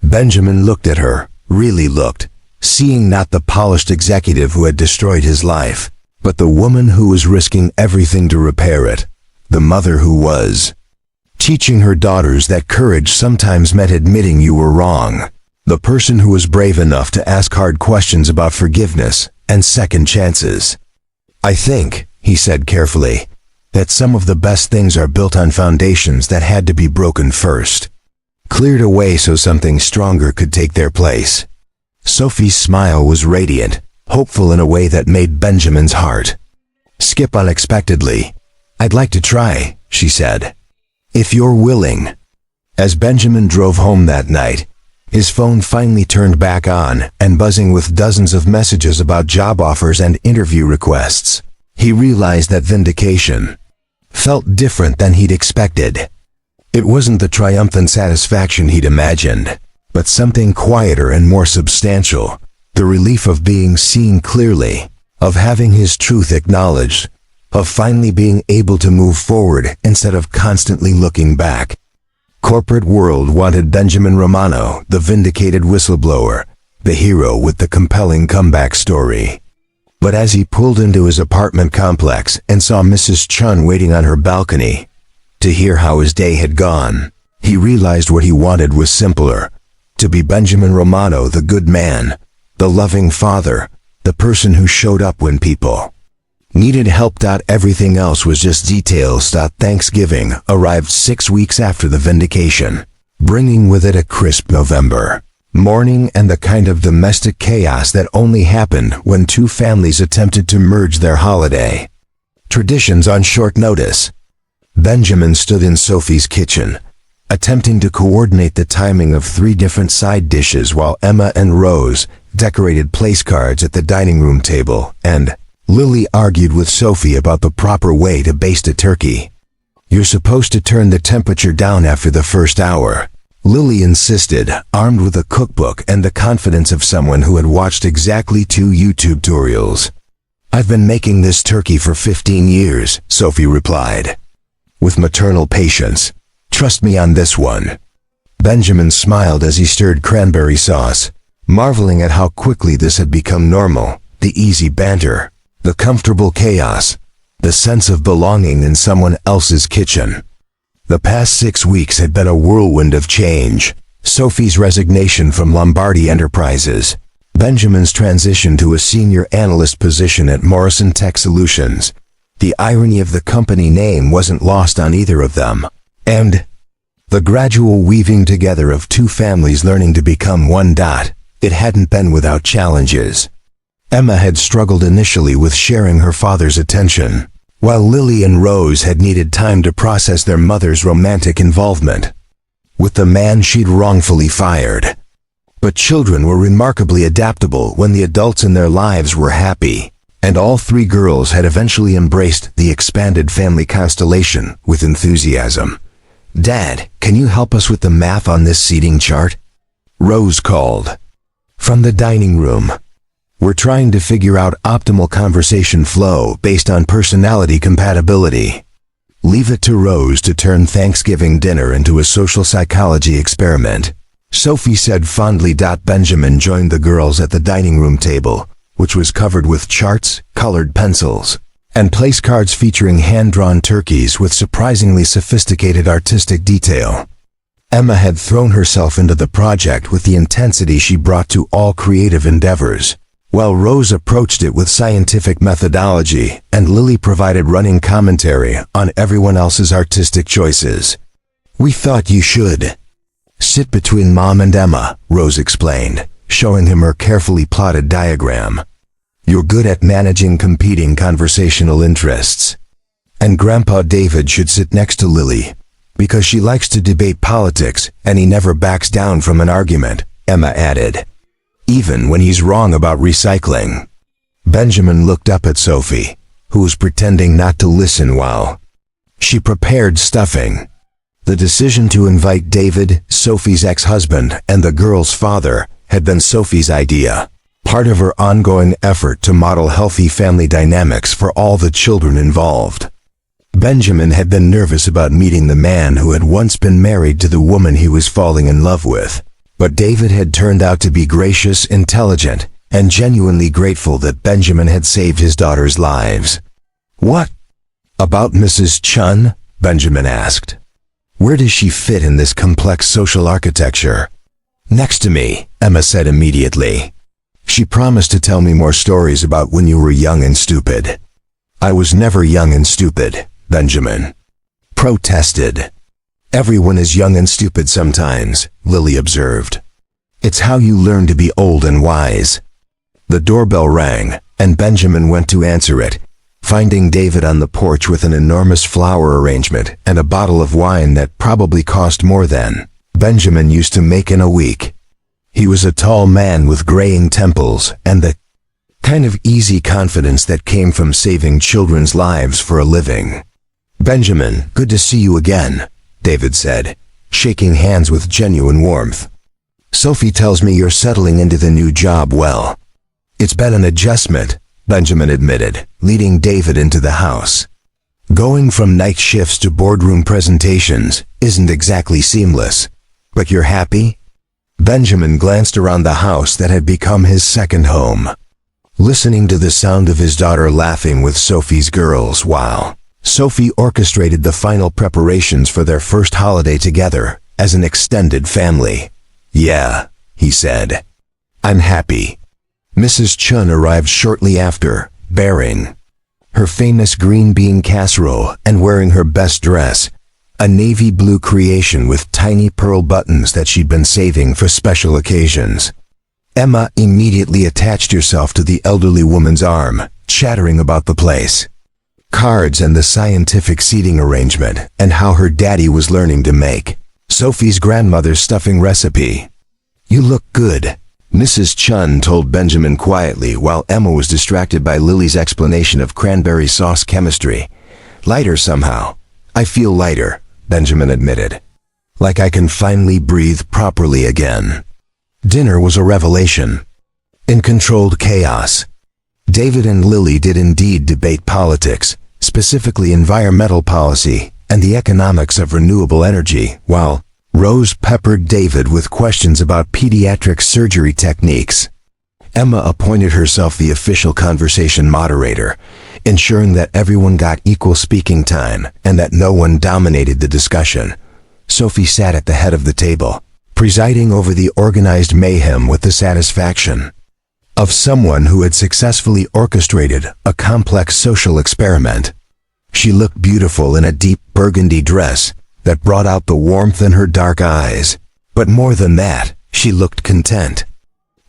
Benjamin looked at her, really looked, seeing not the polished executive who had destroyed his life, but the woman who was risking everything to repair it, the mother who was teaching her daughters that courage sometimes meant admitting you were wrong. The person who was brave enough to ask hard questions about forgiveness and second chances. I think, he said carefully, that some of the best things are built on foundations that had to be broken first, cleared away so something stronger could take their place. Sophie's smile was radiant, hopeful in a way that made Benjamin's heart skip unexpectedly. I'd like to try, she said. If you're willing. As Benjamin drove home that night, his phone finally turned back on and buzzing with dozens of messages about job offers and interview requests. He realized that vindication felt different than he'd expected. It wasn't the triumphant satisfaction he'd imagined, but something quieter and more substantial, the relief of being seen clearly, of having his truth acknowledged, of finally being able to move forward instead of constantly looking back. Corporate world wanted Benjamin Romano, the vindicated whistleblower, the hero with the compelling comeback story. But as he pulled into his apartment complex and saw Mrs. Chun waiting on her balcony to hear how his day had gone, he realized what he wanted was simpler: to be Benjamin Romano, the good man, the loving father, the person who showed up when people Needed help. Everything else was just details. Thanksgiving arrived 6 weeks after the vindication, bringing with it a crisp November morning and the kind of domestic chaos that only happened when two families attempted to merge their holiday traditions on short notice. Benjamin stood in Sophie's kitchen, attempting to coordinate the timing of 3 different side dishes while Emma and Rose decorated place cards at the dining room table, and Lily argued with Sophie about the proper way to baste a turkey. "You're supposed to turn the temperature down after the first hour," Lily insisted, armed with a cookbook and the confidence of someone who had watched exactly 2 YouTube tutorials. "I've been making this turkey for 15 years, Sophie replied, with maternal patience. "Trust me on this one." Benjamin smiled as he stirred cranberry sauce, marveling at how quickly this had become normal, the easy banter, the comfortable chaos, the sense of belonging in someone else's kitchen. The past 6 weeks had been a whirlwind of change. Sophie's resignation from Lombardi Enterprises, Benjamin's transition to a senior analyst position at Morrison Tech Solutions. The irony of the company name wasn't lost on either of them. And the gradual weaving together of 2 families learning to become one. It hadn't been without challenges. Emma had struggled initially with sharing her father's attention, while Lily and Rose had needed time to process their mother's romantic involvement with the man she'd wrongfully fired. But children were remarkably adaptable when the adults in their lives were happy, and all 3 girls had eventually embraced the expanded family constellation with enthusiasm. "Dad, can you help us with the math on this seating chart?" Rose called from the dining room. "We're trying to figure out optimal conversation flow based on personality compatibility." Leave it to Rose to turn Thanksgiving dinner into a social psychology experiment, Sophie said fondly. Benjamin joined the girls at the dining room table, which was covered with charts, colored pencils, and place cards featuring hand-drawn turkeys with surprisingly sophisticated artistic detail. Emma had thrown herself into the project with the intensity she brought to all creative endeavors, while Rose approached it with scientific methodology and Lily provided running commentary on everyone else's artistic choices. "We thought you should sit between Mom and Emma," Rose explained, showing him her carefully plotted diagram. "You're good at managing competing conversational interests. And Grandpa David should sit next to Lily, because she likes to debate politics and he never backs down from an argument," Emma added, "even when he's wrong about recycling." Benjamin looked up at Sophie, who was pretending not to listen while she prepared stuffing. The decision to invite David, Sophie's ex-husband, and the girl's father had been Sophie's idea, part of her ongoing effort to model healthy family dynamics for all the children involved. Benjamin had been nervous about meeting the man who had once been married to the woman he was falling in love with, but David had turned out to be gracious, intelligent, and genuinely grateful that Benjamin had saved his daughter's lives. "What about Mrs. Chun?" Benjamin asked. "Where does she fit in this complex social architecture?" "Next to me," Emma said immediately. "She promised to tell me more stories about when you were young and stupid." "I was never young and stupid," Benjamin protested. "Everyone is young and stupid sometimes," Lily observed. "It's how you learn to be old and wise." The doorbell rang, and Benjamin went to answer it, finding David on the porch with an enormous flower arrangement and a bottle of wine that probably cost more than Benjamin used to make in a week. He was a tall man with graying temples and the kind of easy confidence that came from saving children's lives for a living. "Benjamin, good to see you again," David said, shaking hands with genuine warmth. "Sophie tells me you're settling into the new job well." "It's been an adjustment," Benjamin admitted, leading David into the house. "Going from night shifts to boardroom presentations isn't exactly seamless. But you're happy?" Benjamin glanced around the house that had become his second home, listening to the sound of his daughter laughing with Sophie's girls while Sophie orchestrated the final preparations for their first holiday together as an extended family. "Yeah," he said. "I'm happy." Mrs. Chun arrived shortly after, bearing her famous green bean casserole, and wearing her best dress, a navy blue creation with tiny pearl buttons that she'd been saving for special occasions. Emma immediately attached herself to the elderly woman's arm, chattering about the place, cards and the scientific seating arrangement, and how her daddy was learning to make Sophie's grandmother's stuffing recipe. "You look good," Mrs. Chun told Benjamin quietly while Emma was distracted by Lily's explanation of cranberry sauce chemistry. "Lighter somehow." "I feel lighter," Benjamin admitted. "Like I can finally breathe properly again." Dinner was a revelation. In controlled chaos, David and Lily did indeed debate politics, specifically environmental policy and the economics of renewable energy, while Rose peppered David with questions about pediatric surgery techniques. Emma appointed herself the official conversation moderator, ensuring that everyone got equal speaking time and that no one dominated the discussion. Sophie sat at the head of the table, presiding over the organized mayhem with the satisfaction of someone who had successfully orchestrated a complex social experiment. She looked beautiful in a deep burgundy dress that brought out the warmth in her dark eyes. But more than that, she looked content.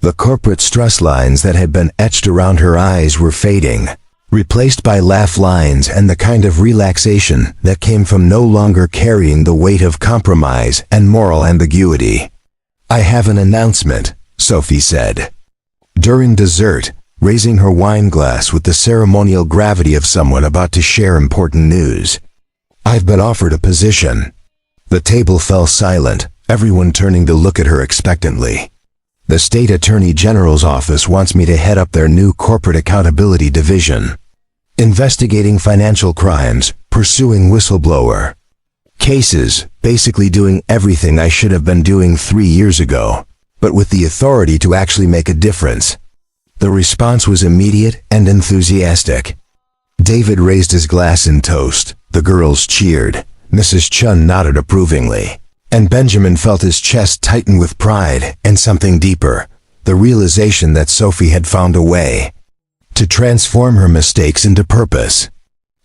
The corporate stress lines that had been etched around her eyes were fading, replaced by laugh lines and the kind of relaxation that came from no longer carrying the weight of compromise and moral ambiguity. "I have an announcement," Sophie said during dessert, raising her wine glass with the ceremonial gravity of someone about to share important news. "I've been offered a position." The table fell silent, everyone turning to look at her expectantly. "The State Attorney General's office wants me to head up their new corporate accountability division, investigating financial crimes, pursuing whistleblower cases, basically doing everything I should have been doing 3 years ago, but with the authority to actually make a difference." The response was immediate and enthusiastic. David raised his glass in toast, the girls cheered, Mrs. Chun nodded approvingly, and Benjamin felt his chest tighten with pride and something deeper, the realization that Sophie had found a way to transform her mistakes into purpose.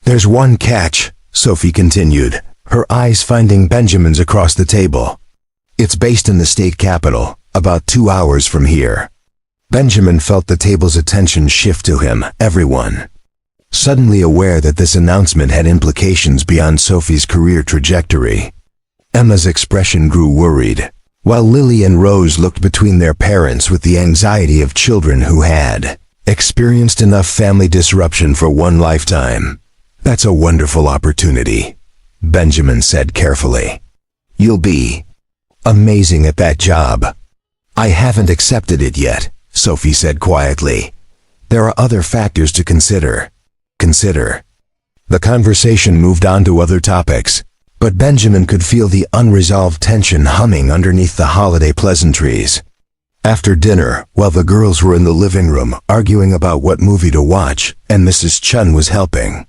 "There's one catch," Sophie continued, her eyes finding Benjamin's across the table. "It's based in the state capital, about 2 hours from here." Benjamin felt the table's attention shift to him, everyone suddenly aware that this announcement had implications beyond Sophie's career trajectory. Emma's expression grew worried, while Lily and Rose looked between their parents with the anxiety of children who had experienced enough family disruption for one lifetime. "That's a wonderful opportunity," Benjamin said carefully. "You'll be amazing at that job." "I haven't accepted it yet," Sophie said quietly. "There are other factors to consider." The conversation moved on to other topics, but Benjamin could feel the unresolved tension humming underneath the holiday pleasantries. After dinner, while the girls were in the living room arguing about what movie to watch, and Mrs. Chun was helping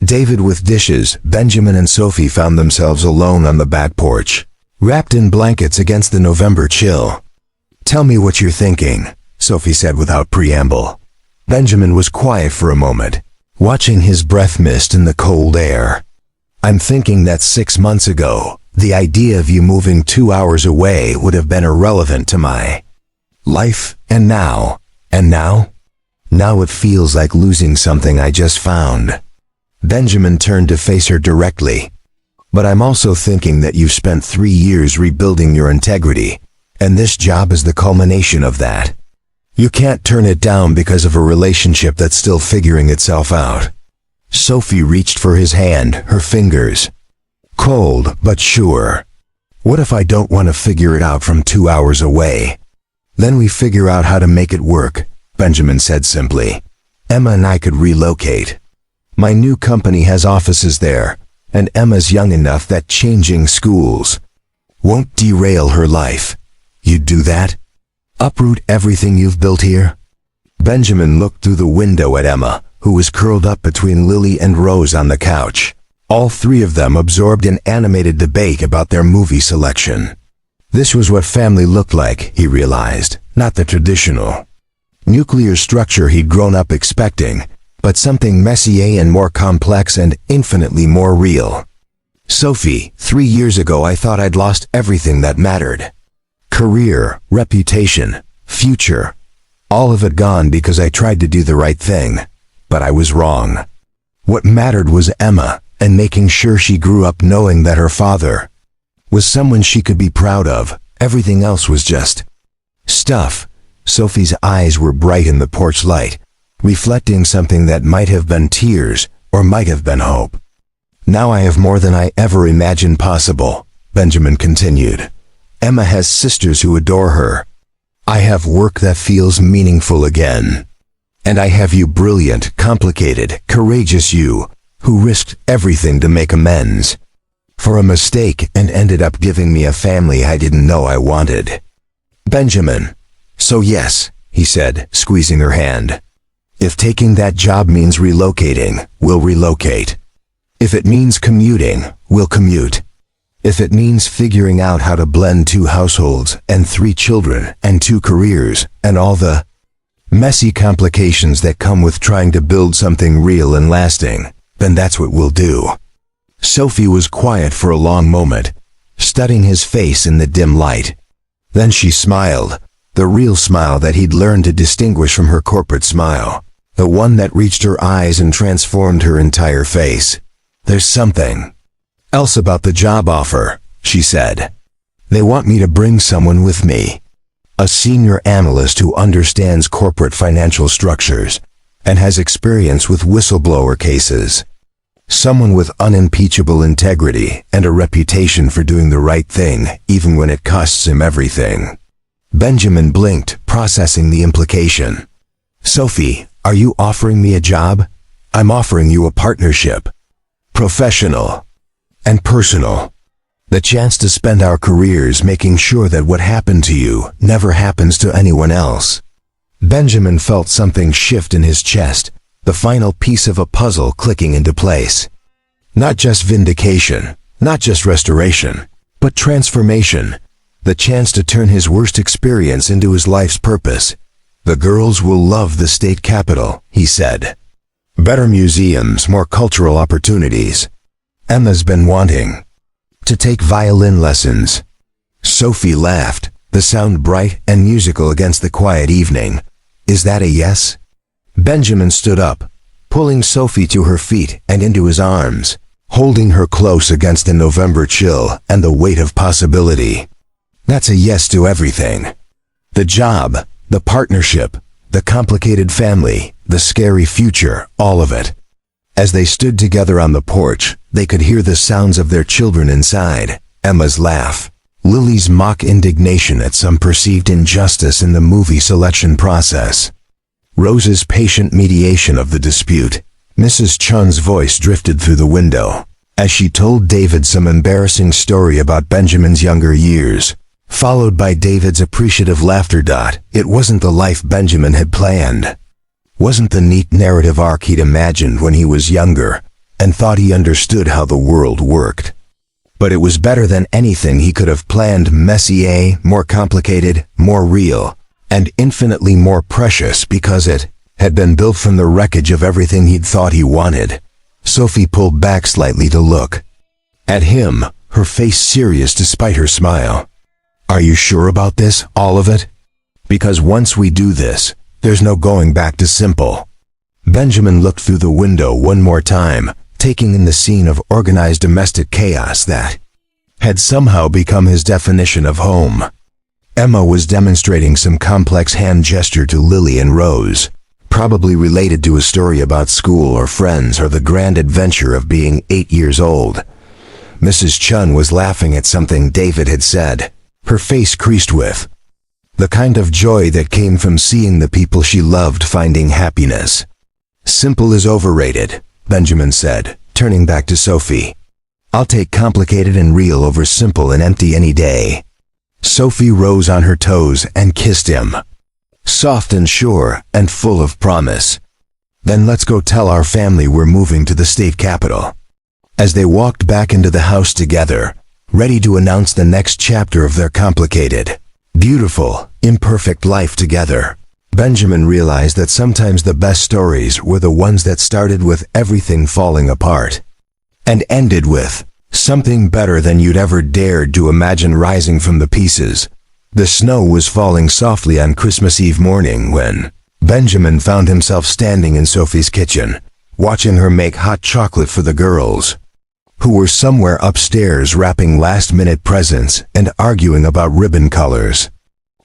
David with dishes, Benjamin and Sophie found themselves alone on the back porch, wrapped in blankets against the November chill. "Tell me what you're thinking," Sophie said without preamble. Benjamin was quiet for a moment, watching his breath mist in the cold air. "I'm thinking that 6 months ago, the idea of you moving 2 hours away would have been irrelevant to my life, and now it feels like losing something I just found." Benjamin turned to face her directly. "But I'm also thinking that you've spent 3 years rebuilding your integrity, and this job is the culmination of that. You can't turn it down because of a relationship that's still figuring itself out." Sophie reached for his hand, her fingers cold but sure. "What if I don't want to figure it out from 2 hours away? Then we figure out how to make it work," Benjamin said simply. "Emma and I could relocate. My new company has offices there, and Emma's young enough that changing schools won't derail her life. You'd do that? Uproot everything you've built here?" Benjamin looked through the window at Emma, who was curled up between Lily and Rose on the couch, all three of them absorbed in animated debate about their movie selection. This was what family looked like, he realized, not the traditional nuclear structure he'd grown up expecting, but something messier and more complex and infinitely more real. Sophie, 3 years ago I thought I'd lost everything that mattered. Career, reputation, future. All of it gone because I tried to do the right thing. But I was wrong. What mattered was Emma, and making sure she grew up knowing that her father was someone she could be proud of. Everything else was just stuff. Sophie's eyes were bright in the porch light, reflecting something that might have been tears or might have been hope. Now I have more than I ever imagined possible, Benjamin continued. Emma has sisters who adore her. I have work that feels meaningful again. And I have you, brilliant, complicated, courageous you, who risked everything to make amends for a mistake and ended up giving me a family I didn't know I wanted. Benjamin. So yes, he said, squeezing her hand. If taking that job means relocating, we'll relocate. If it means commuting, we'll commute. If it means figuring out how to blend 2 households and 3 children and 2 careers and all the messy complications that come with trying to build something real and lasting, then that's what we'll do. Sophie was quiet for a long moment, studying his face in the dim light. Then she smiled, the real smile that he'd learned to distinguish from her corporate smile, the one that reached her eyes and transformed her entire face. There's something else about the job offer, she said. They want me to bring someone with me. A senior analyst who understands corporate financial structures and has experience with whistleblower cases. Someone with unimpeachable integrity and a reputation for doing the right thing even when it costs him everything. Benjamin blinked, processing the implication. Sophie, are you offering me a job? I'm offering you a partnership. Professional and personal. The chance to spend our careers making sure that what happened to you never happens to anyone else. Benjamin felt something shift in his chest, the final piece of a puzzle clicking into place. Not just vindication, not just restoration, but transformation. The chance to turn his worst experience into his life's purpose. The girls will love the state capital, he said. Better museums, more cultural opportunities. Emma's been wanting to take violin lessons. Sophie laughed, the sound bright and musical against the quiet evening. Is that a yes? Benjamin stood up, pulling Sophie to her feet and into his arms, holding her close against the November chill and the weight of possibility. That's a yes to everything. The job, the partnership, the complicated family, the scary future, all of it. As they stood together on the porch, they could hear the sounds of their children inside, Emma's laugh, Lily's mock indignation at some perceived injustice in the movie selection process, Rose's patient mediation of the dispute. Mrs. Chun's voice drifted through the window as she told David some embarrassing story about Benjamin's younger years, followed by David's appreciative laughter. It wasn't the life Benjamin had planned. Wasn't the neat narrative arc he'd imagined when he was younger and thought he understood how the world worked. But it was better than anything he could have planned, messier, more complicated, more real, and infinitely more precious because it had been built from the wreckage of everything he'd thought he wanted. Sophie pulled back slightly to look at him, her face serious despite her smile. Are you sure about this, all of it? Because once we do this, there's no going back to simple. Benjamin looked through the window one more time, taking in the scene of organized domestic chaos that had somehow become his definition of home. Emma was demonstrating some complex hand gesture to Lily and Rose, probably related to a story about school or friends or the grand adventure of being 8 years old. Mrs. Chun was laughing at something David had said, her face creased with the kind of joy that came from seeing the people she loved finding happiness. Simple is overrated, Benjamin said, turning back to Sophie. I'll take complicated and real over simple and empty any day. Sophie rose on her toes and kissed him, soft and sure and full of promise. Then let's go tell our family we're moving to the state capital. As they walked back into the house together, ready to announce the next chapter of their complicated, beautiful, imperfect life together, Benjamin realized that sometimes the best stories were the ones that started with everything falling apart and ended with something better than you'd ever dared to imagine rising from the pieces. The snow was falling softly on Christmas Eve morning when Benjamin found himself standing in Sophie's kitchen, watching her make hot chocolate for the girls, who were somewhere upstairs wrapping last-minute presents and arguing about ribbon colors.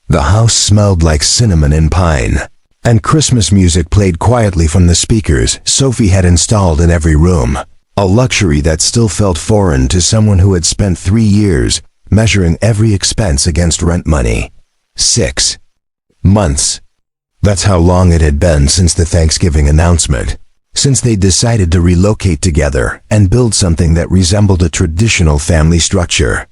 The house smelled like cinnamon and pine, and Christmas music played quietly from the speakers Sophie had installed in every room, a luxury that still felt foreign to someone who had spent 3 years measuring every expense against rent money. 6 months. That's how long it had been since the Thanksgiving announcement, since they decided to relocate together and build something that resembled a traditional family structure.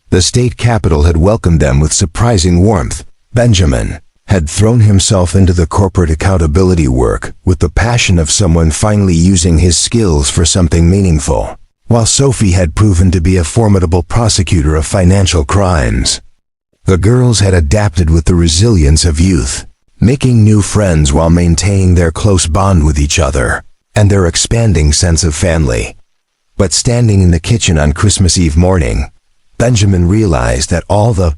The state capital had welcomed them with surprising warmth. Benjamin had thrown himself into the corporate accountability work with the passion of someone finally using his skills for something meaningful, while Sophie had proven to be a formidable prosecutor of financial crimes. The girls had adapted with the resilience of youth, making new friends while maintaining their close bond with each other and their expanding sense of family. But standing in the kitchen on Christmas Eve morning, Benjamin realized that all the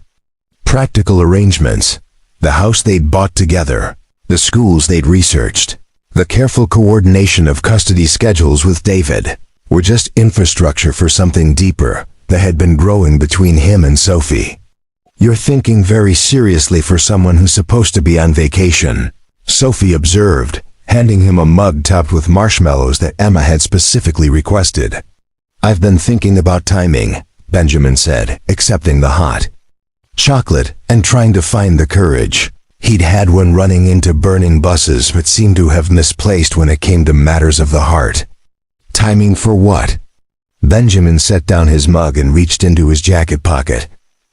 practical arrangements, the house they'd bought together, the schools they'd researched, the careful coordination of custody schedules with David, were just infrastructure for something deeper that had been growing between him and Sophie. "You're thinking very seriously for someone who's supposed to be on vacation," Sophie observed, handing him a mug topped with marshmallows that Emma had specifically requested. "I've been thinking about timing," Benjamin said, accepting the hot chocolate and trying to find the courage he'd had when running into burning buses but seemed to have misplaced when it came to matters of the heart. "Timing for what?" Benjamin set down his mug and reached into his jacket pocket,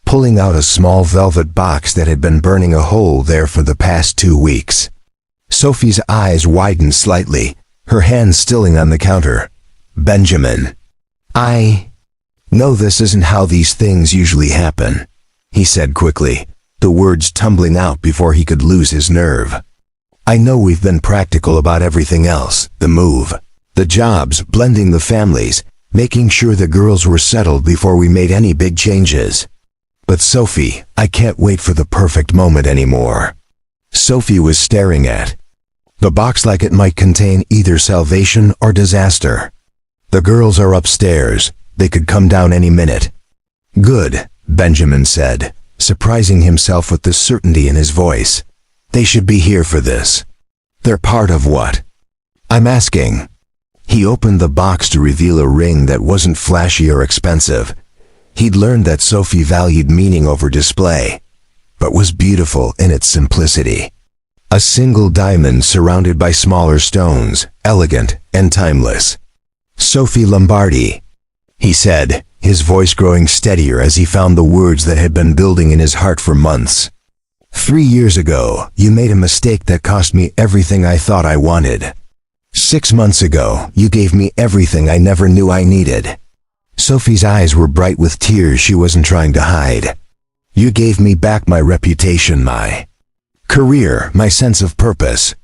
pulling out a small velvet box that had been burning a hole there for the past 2 weeks. Sophie's eyes widened slightly, her hands stilling on the counter. "Benjamin, I know this isn't how these things usually happen," he said quickly, the words tumbling out before he could lose his nerve. "I know we've been practical about everything else, the move, the jobs, blending the families, making sure the girls were settled before we made any big changes. But Sophie, I can't wait for the perfect moment anymore." Sophie was staring at the box like it might contain either salvation or disaster. "The girls are upstairs. They could come down any minute." "Good," Benjamin said, surprising himself with the certainty in his voice. "They should be here for this." "They're part of what I'm asking." He opened the box to reveal a ring that wasn't flashy or expensive. He'd learned that Sophie valued meaning over display, but was beautiful in its simplicity. A single diamond surrounded by smaller stones, elegant and timeless. "Sophie Lombardi," he said, his voice growing steadier as he found the words that had been building in his heart for months. 3 years ago, you made a mistake that cost me everything I thought I wanted. 6 months ago, you gave me everything I never knew I needed." Sophie's eyes were bright with tears she wasn't trying to hide. "You gave me back my reputation, my career, my sense of purpose.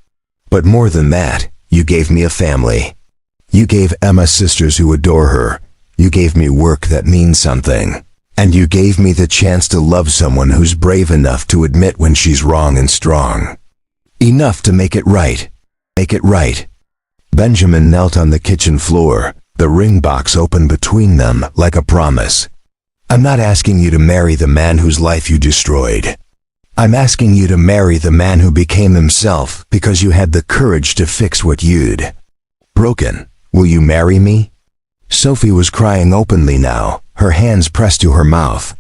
But more than that, you gave me a family. You gave Emma sisters who adore her. You gave me work that means something. And you gave me the chance to love someone who's brave enough to admit when she's wrong and strong. Enough to make it right. Make it right." Benjamin knelt on the kitchen floor, the ring box open between them like a promise. "I'm not asking you to marry the man whose life you destroyed. I'm asking you to marry the man who became himself because you had the courage to fix what you'd broken. Will you marry me?" Sophie was crying openly now, her hands pressed to her mouth.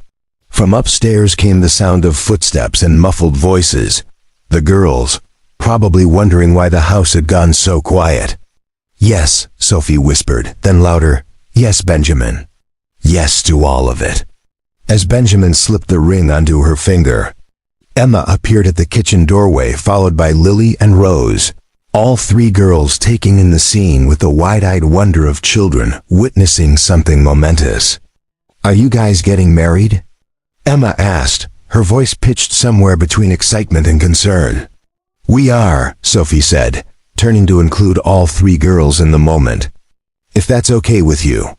From upstairs came the sound of footsteps and muffled voices. The girls, probably wondering why the house had gone so quiet. "Yes," Sophie whispered, then louder, "Yes, Benjamin. Yes to all of it." As Benjamin slipped the ring onto her finger, Emma appeared at the kitchen doorway, followed by Lily and Rose, all 3 girls taking in the scene with the wide-eyed wonder of children witnessing something momentous. "Are you guys getting married?" Emma asked, her voice pitched somewhere between excitement and concern. "We are," Sophie said, turning to include all three girls in the moment. "If that's okay with you."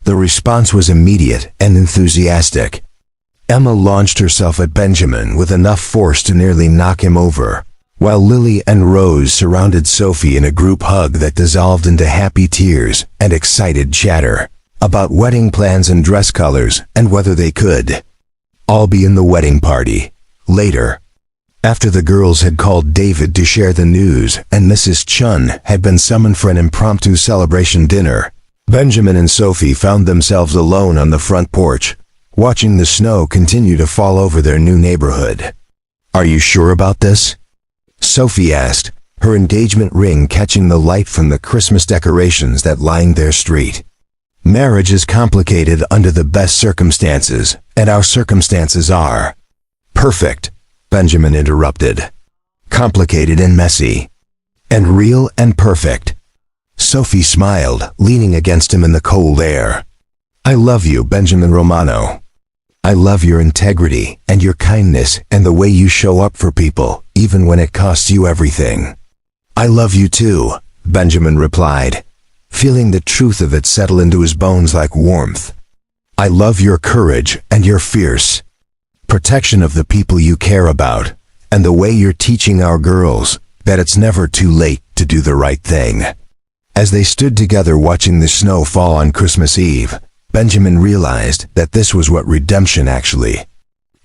The response was immediate and enthusiastic. Emma launched herself at Benjamin with enough force to nearly knock him over, while Lily and Rose surrounded Sophie in a group hug that dissolved into happy tears and excited chatter about wedding plans and dress colors and whether they could all be in the wedding party later. After the girls had called David to share the news and Mrs. Chun had been summoned for an impromptu celebration dinner, Benjamin and Sophie found themselves alone on the front porch, watching the snow continue to fall over their new neighborhood. "Are you sure about this?" Sophie asked, her engagement ring catching the light from the Christmas decorations that lined their street. "Marriage is complicated under the best circumstances, and our circumstances are perfect," Benjamin interrupted. "Complicated and messy. And real and perfect." Sophie smiled, leaning against him in the cold air. "I love you, Benjamin Romano. I love your integrity and your kindness and the way you show up for people, even when it costs you everything." "I love you too," Benjamin replied, feeling the truth of it settle into his bones like warmth. "I love your courage and your fierce protection of the people you care about, and the way you're teaching our girls that it's never too late to do the right thing." As they stood together watching the snow fall on Christmas Eve, Benjamin realized that this was what redemption actually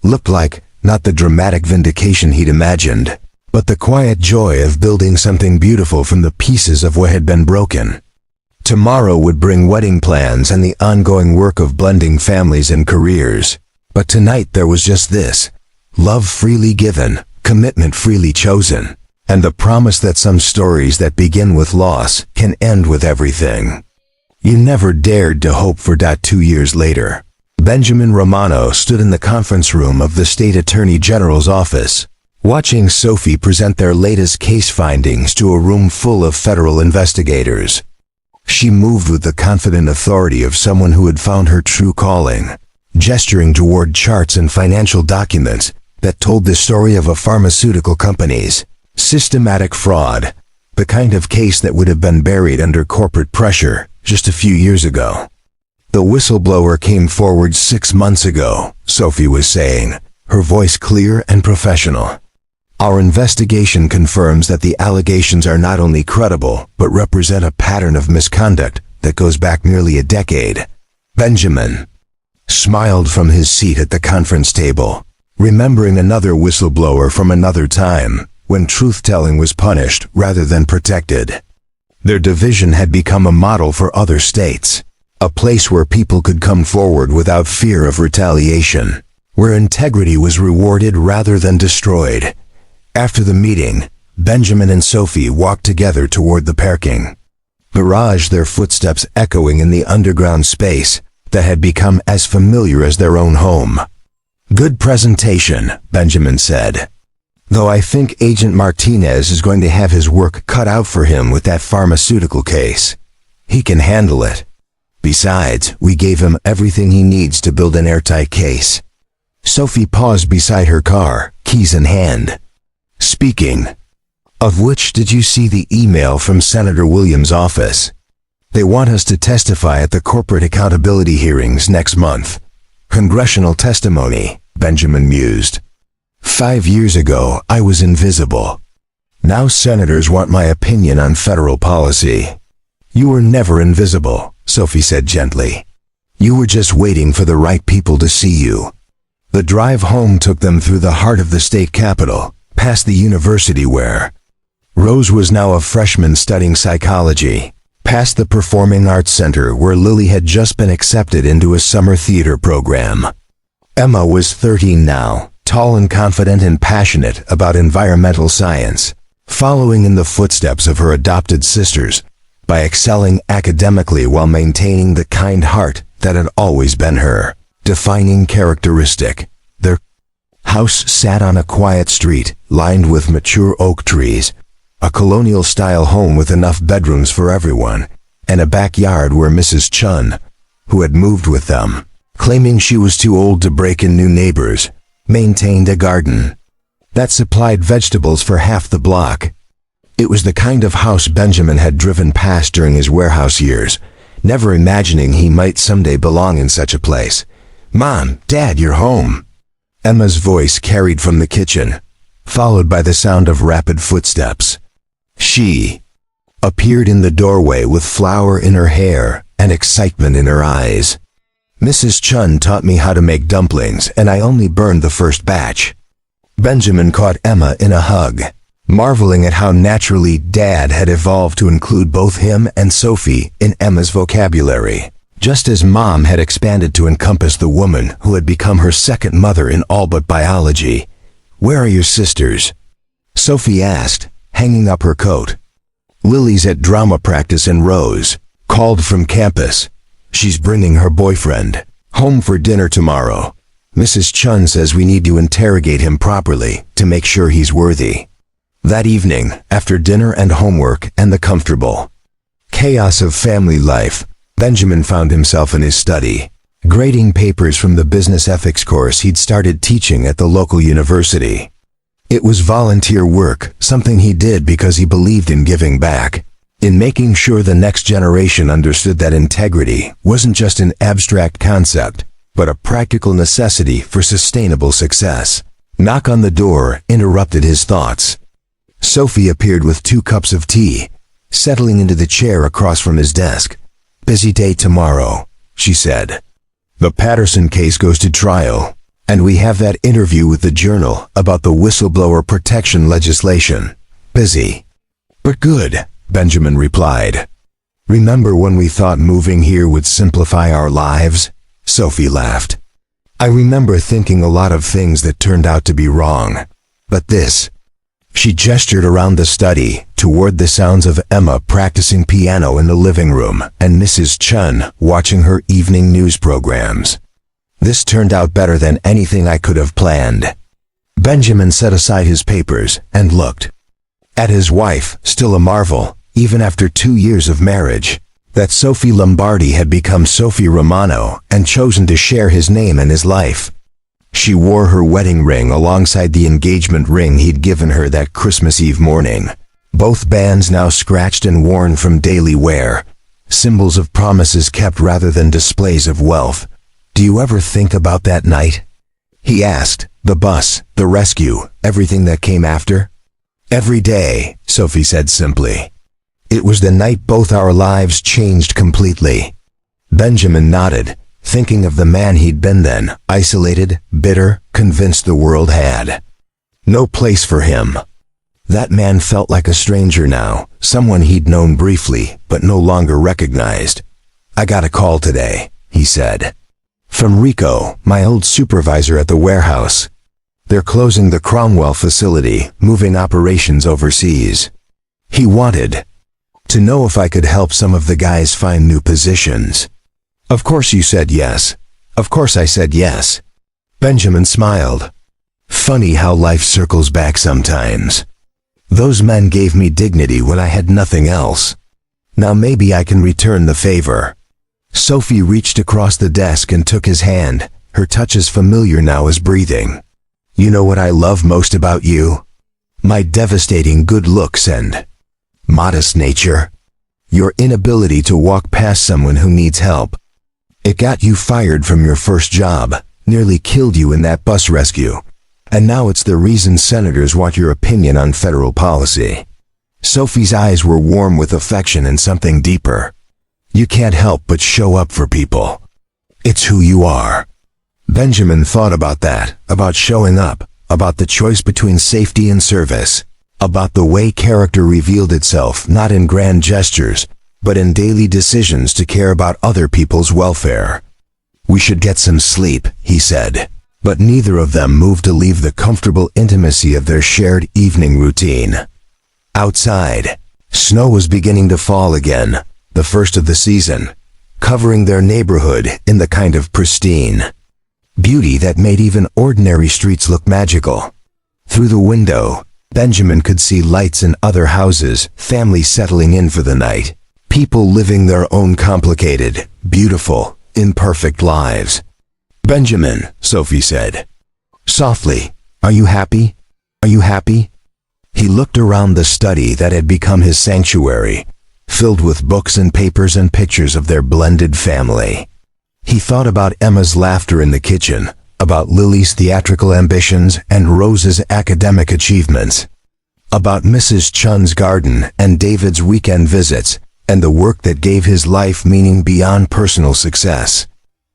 looked like, not the dramatic vindication he'd imagined, but the quiet joy of building something beautiful from the pieces of what had been broken. Tomorrow would bring wedding plans and the ongoing work of blending families and careers. But tonight there was just this: love freely given, commitment freely chosen, and the promise that some stories that begin with loss can end with everything you never dared to hope for. 2 years later, Benjamin Romano stood in the conference room of the State Attorney General's office, watching Sophie present their latest case findings to a room full of federal investigators. She moved with the confident authority of someone who had found her true calling, gesturing toward charts and financial documents that told the story of a pharmaceutical company's systematic fraud, the kind of case that would have been buried under corporate pressure just a few years ago. "The whistleblower came forward 6 months ago," Sophie was saying, her voice clear and professional. "Our investigation confirms that the allegations are not only credible, but represent a pattern of misconduct that goes back nearly a decade." Benjamin smiled from his seat at the conference table, remembering another whistleblower from another time, when truth-telling was punished rather than protected. Their division had become a model for other states, a place where people could come forward without fear of retaliation, where integrity was rewarded rather than destroyed. After the meeting, Benjamin and Sophie walked together toward the parking garage, their footsteps echoing in the underground space that had become as familiar as their own home. "Good presentation," Benjamin said. "Though I think Agent Martinez is going to have his work cut out for him with that pharmaceutical case. He can handle it. Besides, we gave him everything he needs to build an airtight case." Sophie paused beside her car, keys in hand. "Speaking of which, did you see the email from Senator Williams' office? They want us to testify at the corporate accountability hearings next month." "Congressional testimony," Benjamin mused. "5 years ago, I was invisible. Now senators want my opinion on federal policy." "You were never invisible," Sophie said gently. "You were just waiting for the right people to see you." The drive home took them through the heart of the state capitol, past the university where Rose was now a freshman studying psychology, past the Performing Arts Center where Lily had just been accepted into a summer theater program. Emma was 13 now, tall and confident and passionate about environmental science, following in the footsteps of her adopted sisters by excelling academically while maintaining the kind heart that had always been her defining characteristic. Their house sat on a quiet street lined with mature oak trees, a colonial-style home with enough bedrooms for everyone, and a backyard where Mrs. Chun, who had moved with them, claiming she was too old to break in new neighbors, maintained a garden. that supplied vegetables for half the block. It was the kind of house Benjamin had driven past during his warehouse years, never imagining he might someday belong in such a place. "Mom, Dad, you're home." Emma's voice carried from the kitchen, followed by the sound of rapid footsteps. She appeared in the doorway with flour in her hair and excitement in her eyes. "Mrs. Chun taught me how to make dumplings, and I only burned the first batch." Benjamin caught Emma in a hug, marveling at how naturally Dad had evolved to include both him and Sophie in Emma's vocabulary, just as Mom had expanded to encompass the woman who had become her second mother in all but biology. "Where are your sisters?" Sophie asked, hanging up her coat. "Lily's at drama practice and Rose called from campus. She's bringing her boyfriend home for dinner tomorrow. Mrs. Chun says we need to interrogate him properly to make sure he's worthy." That evening, after dinner and homework and the comfortable chaos of family life, Benjamin found himself in his study, grading papers from the business ethics course he'd started teaching at the local university. It was volunteer work, something he did because he believed in giving back, in making sure the next generation understood that integrity wasn't just an abstract concept, but a practical necessity for sustainable success. Knock on the door interrupted his thoughts. Sophie appeared with 2 cups of tea, settling into the chair across from his desk. "Busy day tomorrow," she said. "The Patterson case goes to trial, and we have that interview with the Journal about the whistleblower protection legislation. Busy, but good," Benjamin replied. "Remember when we thought moving here would simplify our lives?" Sophie laughed. "I remember thinking a lot of things that turned out to be wrong. But this..." She gestured around the study, toward the sounds of Emma practicing piano in the living room and Mrs. Chun watching her evening news programs. "This turned out better than anything I could have planned." Benjamin set aside his papers and looked at his wife, still a marvel, even after 2 years of marriage, that Sophie Lombardi had become Sophie Romano and chosen to share his name and his life. She wore her wedding ring alongside the engagement ring he'd given her that Christmas Eve morning, both bands now scratched and worn from daily wear, symbols of promises kept rather than displays of wealth. "Do you ever think about that night?" he asked. "The bus, the rescue, everything that came after?" "Every day," Sophie said simply. "It was the night both our lives changed completely." Benjamin nodded, thinking of the man he'd been then, isolated, bitter, convinced the world had no place for him. That man felt like a stranger now, someone he'd known briefly, but no longer recognized. "I got a call today," he said. "From Rico, my old supervisor at the warehouse. They're closing the Cromwell facility, moving operations overseas. He wanted to know if I could help some of the guys find new positions." "Of course you said yes." "Of course I said yes." Benjamin smiled. "Funny how life circles back sometimes. Those men gave me dignity when I had nothing else. Now maybe I can return the favor." Sophie reached across the desk and took his hand, her touch as familiar now as breathing. "You know what I love most about you? My devastating good looks and modest nature. Your inability to walk past someone who needs help. It got you fired from your first job, nearly killed you in that bus rescue, and now it's the reason senators want your opinion on federal policy." Sophie's eyes were warm with affection and something deeper. "You can't help but show up for people. It's who you are." Benjamin thought about that, about showing up, about the choice between safety and service, about the way character revealed itself not in grand gestures, but in daily decisions to care about other people's welfare. "We should get some sleep," he said, but neither of them moved to leave the comfortable intimacy of their shared evening routine. Outside, snow was beginning to fall again, the first of the season, covering their neighborhood in the kind of pristine beauty that made even ordinary streets look magical. Through the window, Benjamin could see lights in other houses, families settling in for the night, people living their own complicated, beautiful, imperfect lives. "Benjamin," Sophie said softly, "are you happy? Are you happy? He looked around the study that had become his sanctuary, filled with books and papers and pictures of their blended family. He thought about Emma's laughter in the kitchen, about Lily's theatrical ambitions and Rose's academic achievements, about Mrs. Chun's garden and David's weekend visits, and the work that gave his life meaning beyond personal success.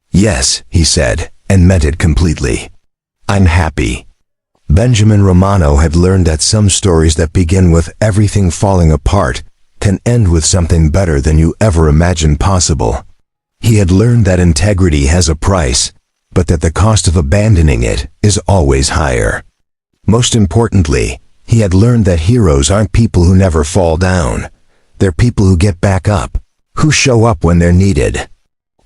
Yes, he said, and meant it completely. I'm happy. Benjamin Romano had learned that some stories that begin with everything falling apart can end with something better than you ever imagined possible. He had learned that integrity has a price, but that the cost of abandoning it is always higher. Most importantly, he had learned that heroes aren't people who never fall down. They're people who get back up, who show up when they're needed,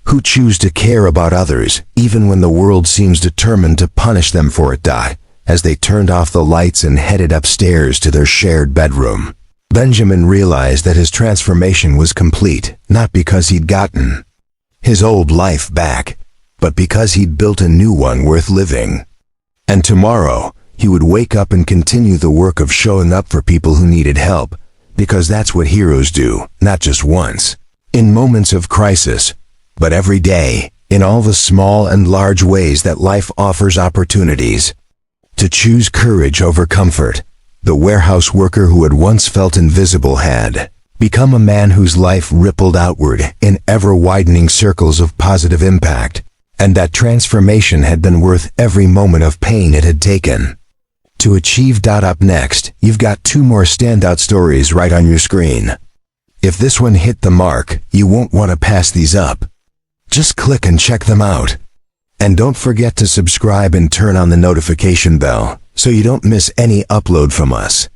who choose to care about others even when the world seems determined to punish them for it. As they turned off the lights and headed upstairs to their shared bedroom, Benjamin realized that his transformation was complete, not because he'd gotten his old life back, but because he'd built a new one worth living. And tomorrow, he would wake up and continue the work of showing up for people who needed help, because that's what heroes do, not just once, in moments of crisis, but every day, in all the small and large ways that life offers opportunities. To choose courage over comfort, the warehouse worker who had once felt invisible had become a man whose life rippled outward in ever-widening circles of positive impact, and that transformation had been worth every moment of pain it had taken. To achieve. Up next, you've got 2 more standout stories right on your screen. If this one hit the mark, you won't want to pass these up. Just click and check them out. And don't forget to subscribe and turn on the notification bell so you don't miss any upload from us.